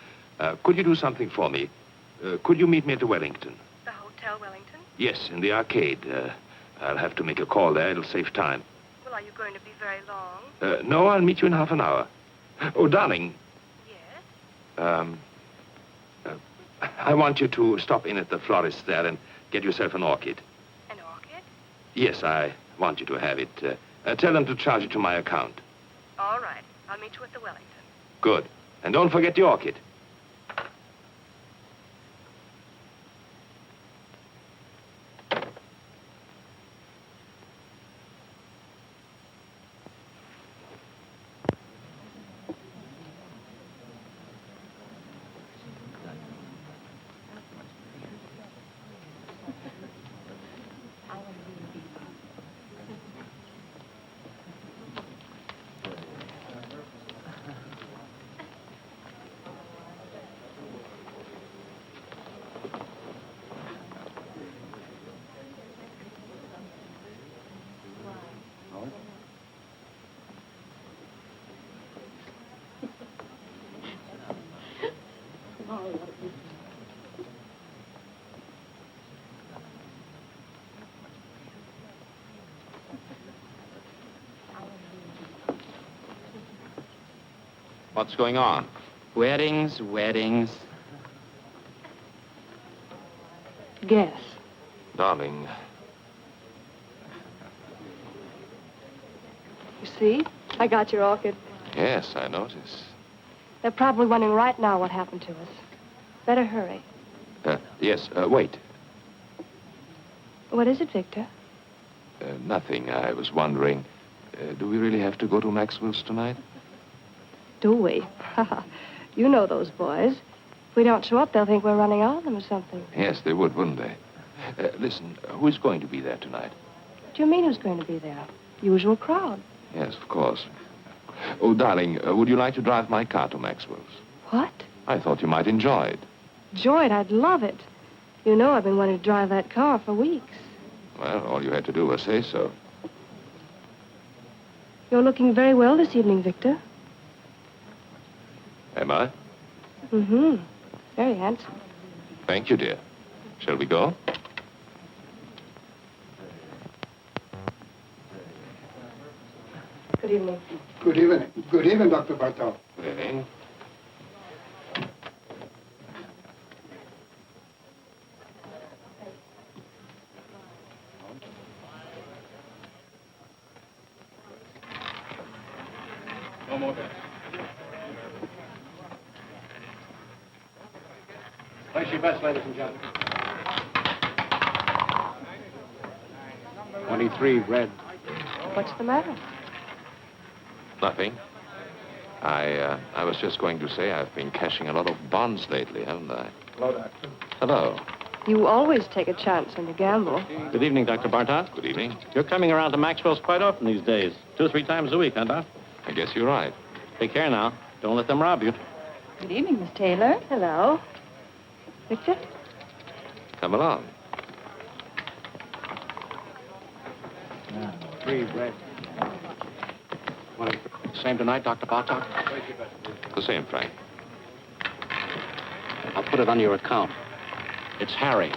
could you do something for me? Could you meet me at the Wellington? The Hotel Wellington? Yes, in the arcade. I'll have to make a call there. It'll save time. Well, are you going to be very long? No, I'll meet you in half an hour. Oh, darling. Yes? I want you to stop in at the florist there and get yourself an orchid. An orchid? Yes, I want you to have it. Tell them to charge it to my account. All right. I'll meet you at the Wellington. Good. And don't forget the orchid. What's going on? Weddings. Guess. Darling. You see? I got your orchid. Yes, I notice. They're probably wondering right now what happened to us. Better hurry. Yes, wait. What is it, Victor? Nothing. I was wondering, do we really have to go to Maxwell's tonight? Do we? You know those boys. If we don't show up, they'll think we're running on them or something. Yes, they would, wouldn't they? Listen, who's going to be there tonight? What do you mean who's going to be there? Usual crowd. Yes, of course. Oh, darling, would you like to drive my car to Maxwell's? What? I thought you might enjoy it. Enjoy it? I'd love it. You know I've been wanting to drive that car for weeks. Well, all you had to do was say so. You're looking very well this evening, Victor. Am I? Mm-hmm. Very handsome. Thank you, dear. Shall we go? Good evening. Good evening. Good evening, Dr. Bartel. Good evening. No more there. Place your bets, ladies and gentlemen. 23, red. What's the matter? Nothing. I was just going to say I've been cashing a lot of bonds lately, haven't I? Hello, Doctor. Hello. You always take a chance when you gamble. Good evening, Dr. Bartok. Good evening. You're coming around to Maxwell's quite often these days. 2 or 3 times a week, huh, Doc? I guess you're right. Take care now. Don't let them rob you. Good evening, Miss Taylor. Hello. Victor? Come along. 3, red. Same tonight, Dr. Bartok? The same, Frank. I'll put it on your account. It's Harry.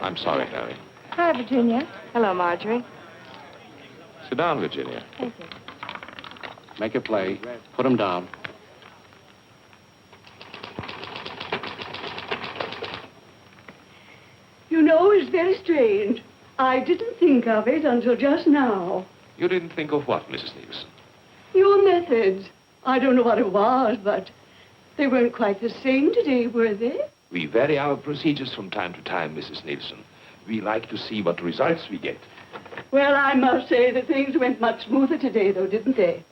I'm sorry, Harry. Hi, Virginia. Hello, Marjorie. Sit down, Virginia. Thank you. Make it play. Put him down. You know, it's very strange. I didn't think of it until just now. You didn't think of what, Mrs. Nielsen? Your methods. I don't know what it was, but they weren't quite the same today, were they? We vary our procedures from time to time, Mrs. Nielsen. We like to see what results we get. Well, I must say that things went much smoother today, though, didn't they?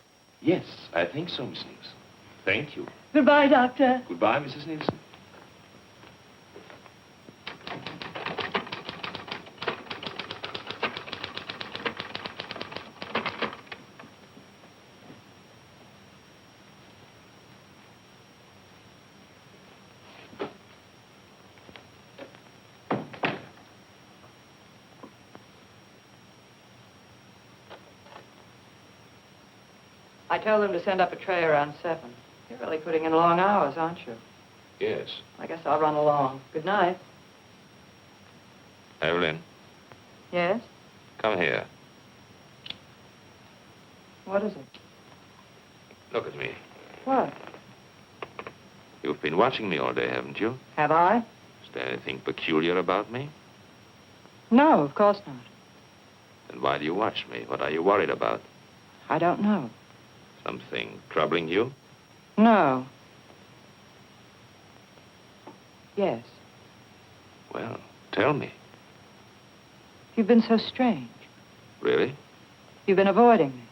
Yes, I think so, Miss Nielsen. Thank you. Goodbye, Doctor. Goodbye, Mrs. Nielsen. I told them to send up a tray around 7. You're really putting in long hours, aren't you? Yes. I guess I'll run along. Good night. Evelyn, Yes? come here. What is it? Look at me. What? You've been watching me all day, haven't you? Have I? Is there anything peculiar about me? No, of course not. Then why do you watch me? What are you worried about? I don't know. Something troubling you? No. Yes. Well, tell me. You've been so strange. Really? You've been avoiding me.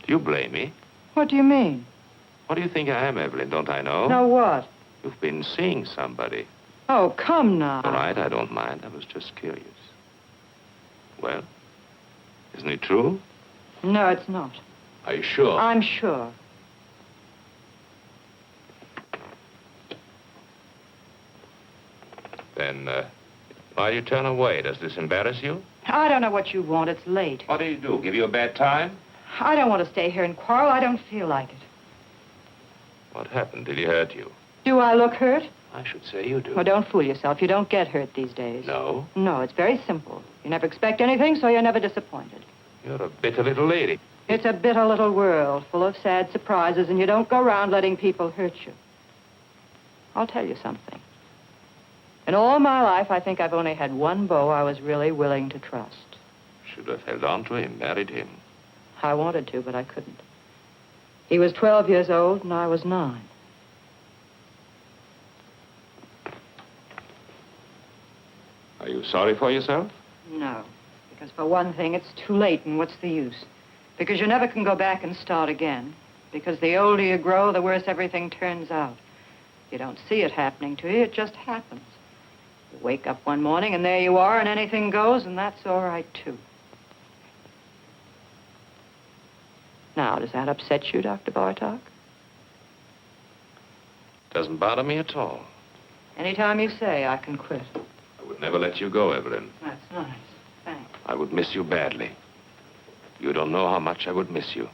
Do you blame me? What do you mean? What do you think I am, Evelyn? Don't I know? No what? You've been seeing somebody. Oh, come now. All right, I don't mind. I was just curious. Well, isn't it true? No, it's not. Are you sure? I'm sure. Then, why do you turn away? Does this embarrass you? I don't know what you want. It's late. What do you do? Give you a bad time? I don't want to stay here and quarrel. I don't feel like it. What happened? Did he hurt you? Do I look hurt? I should say you do. Well, don't fool yourself. You don't get hurt these days. No? No, it's very simple. You never expect anything, so you're never disappointed. You're a bitter little lady. It's a bitter little world full of sad surprises, and you don't go around letting people hurt you. I'll tell you something. In all my life, I think I've only had one beau I was really willing to trust. Should have held on to him, married him. I wanted to, but I couldn't. He was 12 years old, and I was 9. Are you sorry for yourself? No, because for one thing, it's too late, and what's the use? Because you never can go back and start again. Because the older you grow, the worse everything turns out. You don't see it happening to you, it just happens. You wake up one morning, and there you are, and anything goes, and that's all right, too. Now, does that upset you, Dr. Bartok? Doesn't bother me at all. Anytime you say, I can quit. I would never let you go, Evelyn. That's nice. Thanks. I would miss you badly. You don't know how much I would miss you.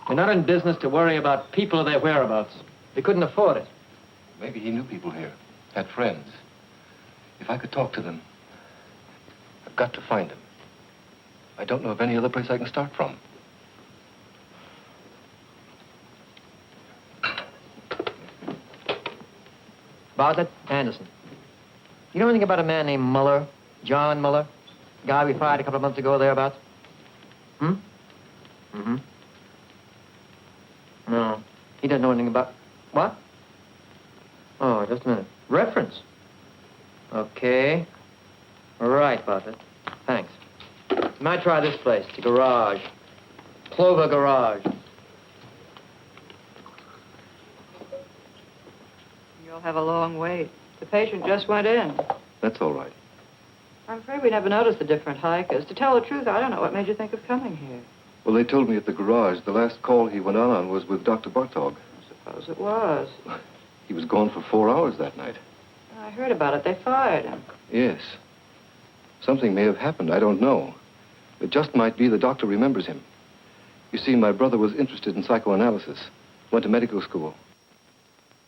You're not in business to worry about people or their whereabouts. We couldn't afford it. Maybe he knew people here, had friends. If I could talk to them, I've got to find him. I don't know of any other place I can start from. Bartlett, Anderson. You know anything about a man named Muller? John Muller? Guy we fired a couple of months ago, thereabouts? Hmm? Mm-hmm. No. He doesn't know anything about... What? Oh, just a minute. Reference? Okay. Right about it. Thanks. You might try this place, the garage. Clover Garage. You'll have a long wait. The patient just went in. That's all right. I'm afraid we never noticed the different hikers. To tell the truth, I don't know what made you think of coming here. Well, they told me at the garage the last call he went on was with Dr. Bartog. Suppose it was. He was gone for 4 hours that night. I heard about it. They fired him. Yes. Something may have happened. I don't know. It just might be the doctor remembers him. You see, my brother was interested in psychoanalysis. Went to medical school.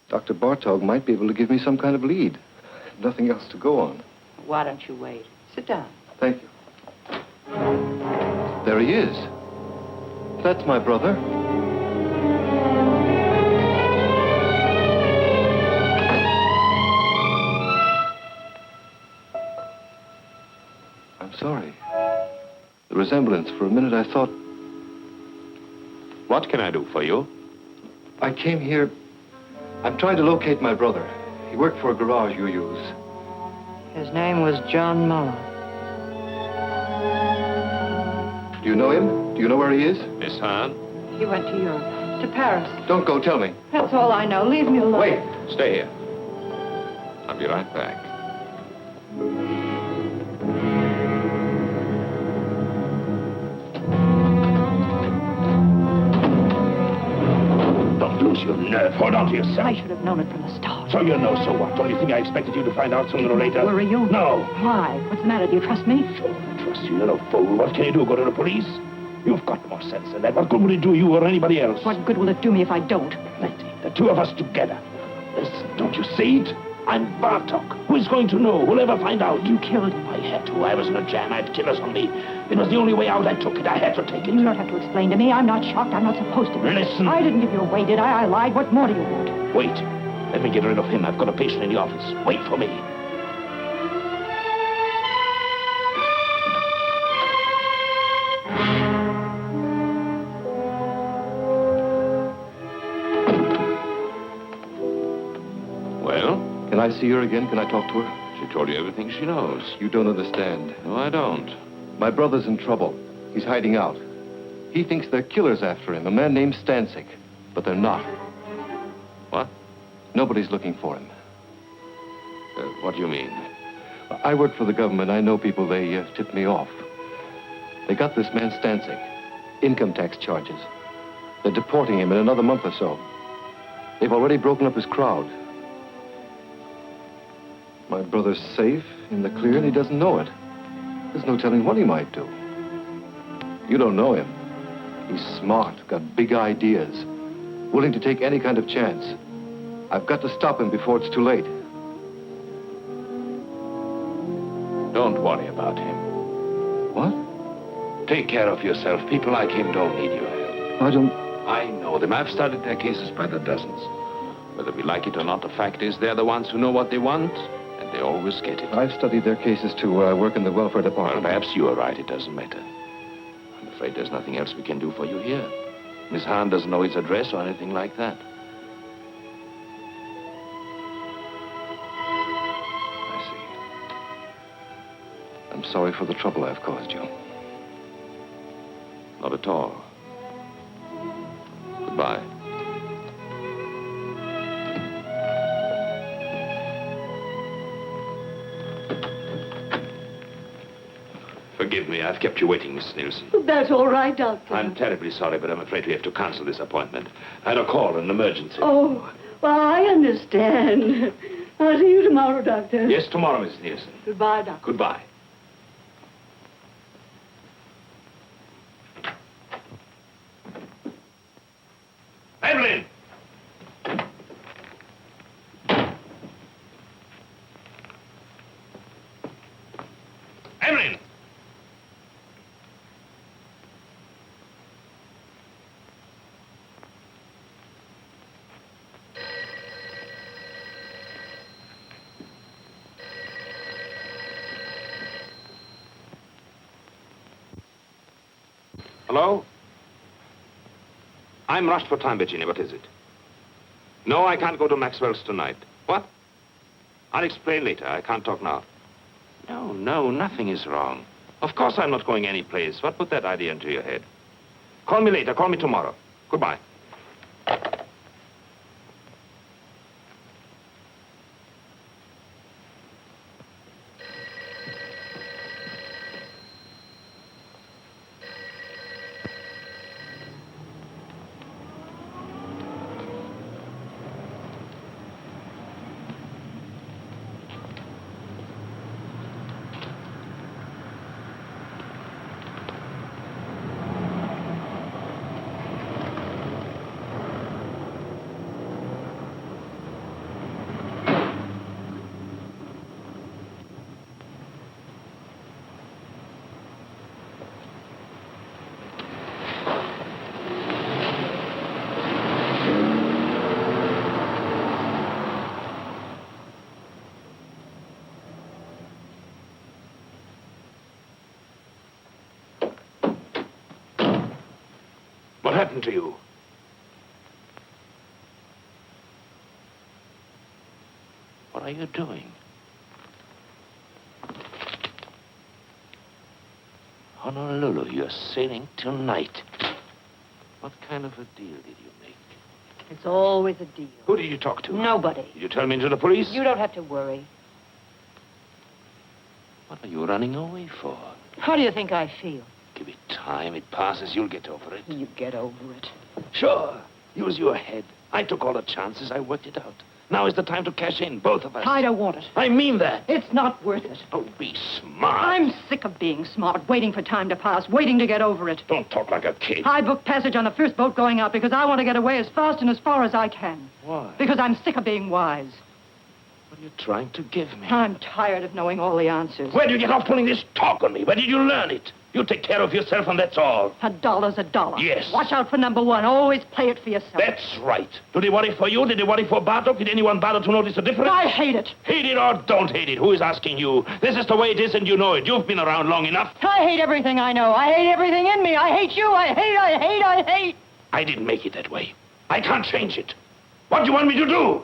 Dr. Bartog might be able to give me some kind of lead. Nothing else to go on. Why don't you wait? Sit down. Thank you. There he is. That's my brother. I'm sorry. The resemblance, for a minute I thought... What can I do for you? I came here... I'm trying to locate my brother. He worked for a garage you use. His name was John Muller. Do you know him? Do you know where he is? Miss Hahn? He went to Europe, to Paris. Don't go, tell me. That's all I know. Leave me alone. Wait. Stay here. I'll be right back. Don't lose your nerve. Hold on to yourself. I should have known it from the start. So you know, so what? Don't you think I expected you to find out sooner or later? Worry you? No. Why? What's the matter? Do you trust me? Sure, I trust you. You're no fool. What can you do? Go to the police? You've got more sense than that. What good will it do you or anybody else? What good will it do me if I don't? Plenty. The two of us together. Listen, don't you see it? I'm Bartok. Who is going to know? Who'll ever find out? You killed him. I had to. I was in a jam. I had killers on me. It was the only way out. I took it. I had to take it. You don't have to explain to me. I'm not shocked. I'm not supposed to be. Listen. I didn't give you away, did I? I lied. What more do you want? Wait. Let me get rid of him. I've got a patient in the office. Wait for me. Well? Can I see her again? Can I talk to her? She told you everything she knows. You don't understand. No, I don't. My brother's in trouble. He's hiding out. He thinks they're killers after him, a man named Stancic. But they're not. What? Nobody's looking for him. What do you mean? I work for the government. I know people. They tipped me off. They got this man Stancic. Income tax charges. They're deporting him in another month or so. They've already broken up his crowd. My brother's safe, in the clear, and he doesn't know it. There's no telling what he might do. You don't know him. He's smart, got big ideas, willing to take any kind of chance. I've got to stop him before it's too late. Don't worry about him. What? Take care of yourself. People like him don't need your help. I know them. I've studied their cases by the dozens. Whether we like it or not, the fact is they're the ones who know what they want, and they always get it. I've studied their cases, too. I work in the welfare department. Well, perhaps you are right. It doesn't matter. I'm afraid there's nothing else we can do for you here. Miss Hahn doesn't know his address or anything like that. I see. I'm sorry for the trouble I've caused you. Not at all. Goodbye. Forgive me, I've kept you waiting, Miss Nielsen. That's all right, Doctor. I'm terribly sorry, but I'm afraid we have to cancel this appointment. I had a call, an emergency. Oh, well, I understand. I'll see you tomorrow, Doctor. Yes, tomorrow, Miss Nielsen. Goodbye, Doctor. Goodbye. Evelyn! Evelyn! Hello? I'm rushed for time, Virginia. What is it? No, I can't go to Maxwell's tonight. What? I'll explain later. I can't talk now. No, nothing is wrong. Of course I'm not going anyplace. What put that idea into your head? Call me later. Call me tomorrow. Goodbye. What happened to you? What are you doing? Honolulu, you're sailing tonight. What kind of a deal did you make? It's always a deal. Who did you talk to? Nobody. Did you tell me to the police? You don't have to worry. What are you running away for? How do you think I feel? Give it time. It passes. You'll get over it. You get over it. Sure. Use your head. I took all the chances. I worked it out. Now is the time to cash in, both of us. I don't want it. I mean that. It's not worth it. Oh, be smart. I'm sick of being smart, waiting for time to pass, waiting to get over it. Don't talk like a kid. I booked passage on the first boat going out because I want to get away as fast and as far as I can. Why? Because I'm sick of being wise. What are you trying to give me? I'm tired of knowing all the answers. Where did you get off pulling this talk on me? Where did you learn it? You take care of yourself, and that's all. $1's $1. Yes. Watch out for number one. Always play it for yourself. That's right. Do they worry for you? Did they worry for Bartok? Did anyone bother to notice the difference? I hate it. Hate it or don't hate it. Who is asking you? This is the way it is, and you know it. You've been around long enough. I hate everything I know. I hate everything in me. I hate you. I hate. I didn't make it that way. I can't change it. What do you want me to do?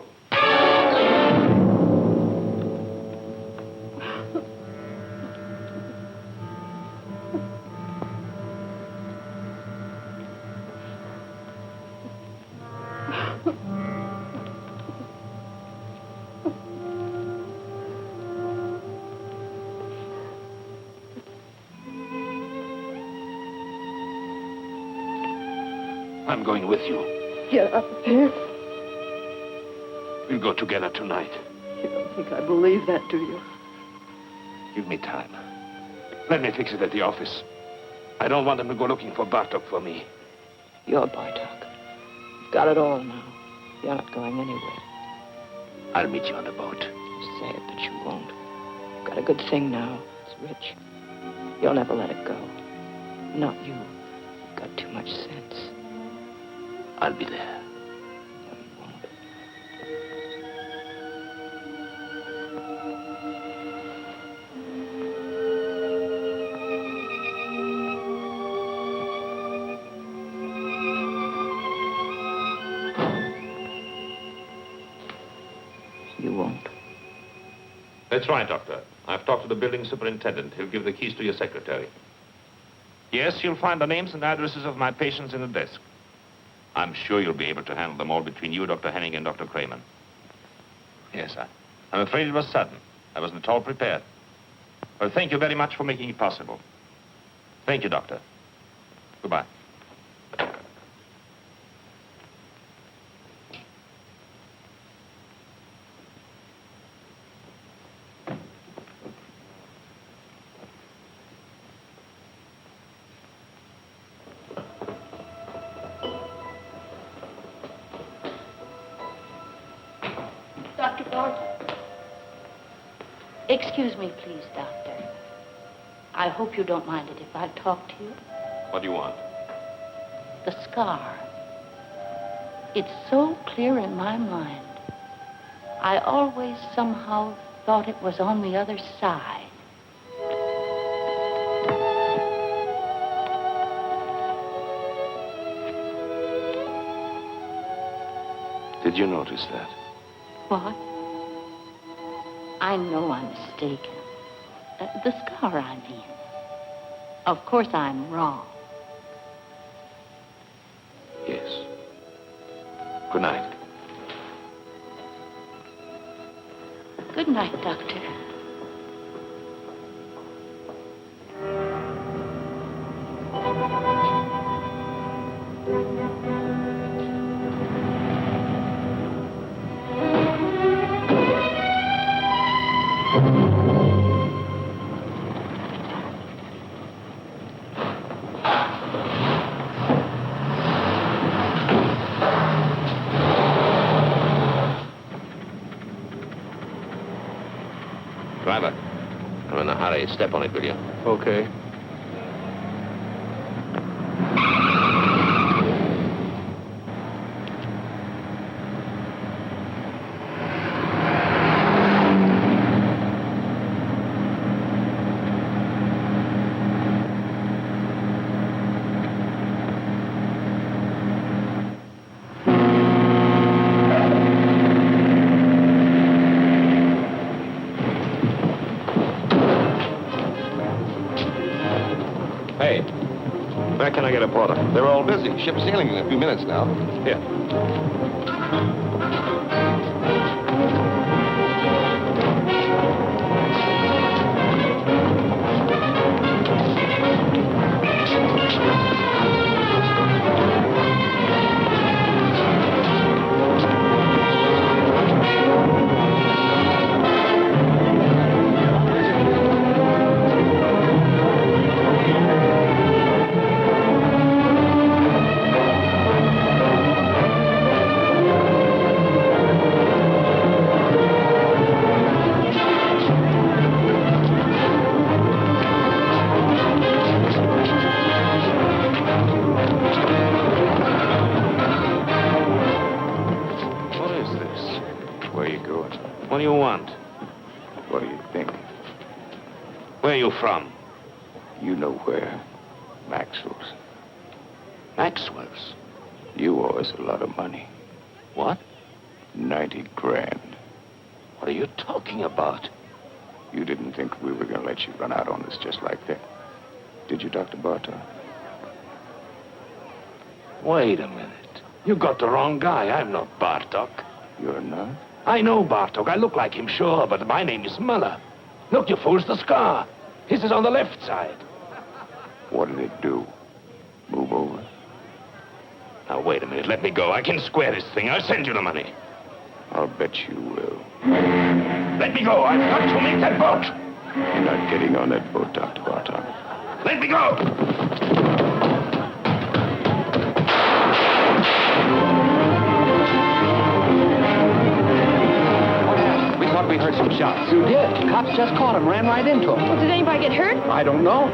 I'm going with you. Get up here. We'll go together tonight. You don't think I believe that, do you? Give me time. Let me fix it at the office. I don't want them to go looking for Bartok for me. You're Bartok. You've got it all now. You're not going anywhere. I'll meet you on the boat. You say it, but you won't. You've got a good thing now. It's rich. You'll never let it go. Not you. You've got too much sense. I'll be there. No, you won't. You won't. That's right, Doctor. I've talked to the building superintendent. He'll give the keys to your secretary. Yes, you'll find the names and addresses of my patients in the desk. I'm sure you'll be able to handle them all between you, Dr. Henning, and Dr. Kramer. Yes, I'm afraid it was sudden. I wasn't at all prepared. Well, thank you very much for making it possible. Thank you, Doctor. Goodbye. Dr. Barton. Excuse me, please, Doctor. I hope you don't mind it if I talk to you. What do you want? The scar. It's so clear in my mind. I always somehow thought it was on the other side. did you notice that? What? I know I'm mistaken. The scar, I mean. Of course I'm wrong. Yes. Good night. Good night, Doctor. Driver, I'm in a hurry. Step on it, will you? Okay. Where can I get a porter? They're all busy. Ship's sailing in a few minutes now. Here. What do you want? What do you think? Where are you from? You know where. Maxwell's. Maxwell's? You owe us a lot of money. What? 90 grand. What are you talking about? You didn't think we were going to let you run out on us just like that. Did you, Dr. Bartok? Wait a minute. You got the wrong guy. I'm not Bartok. You're not? I know Bartok. I look like him, sure, but my name is Muller. Look, you fools, the scar. His is on the left side. What did it do? Move over? Now, wait a minute. Let me go. I can square this thing. I'll send you the money. I'll bet you will. Let me go. I've got to make that boat. You're not getting on that boat, Dr. Bartok. Let me go. We heard some shots. You did. Cops just caught him, ran right into him. Well, did anybody get hurt? I don't know.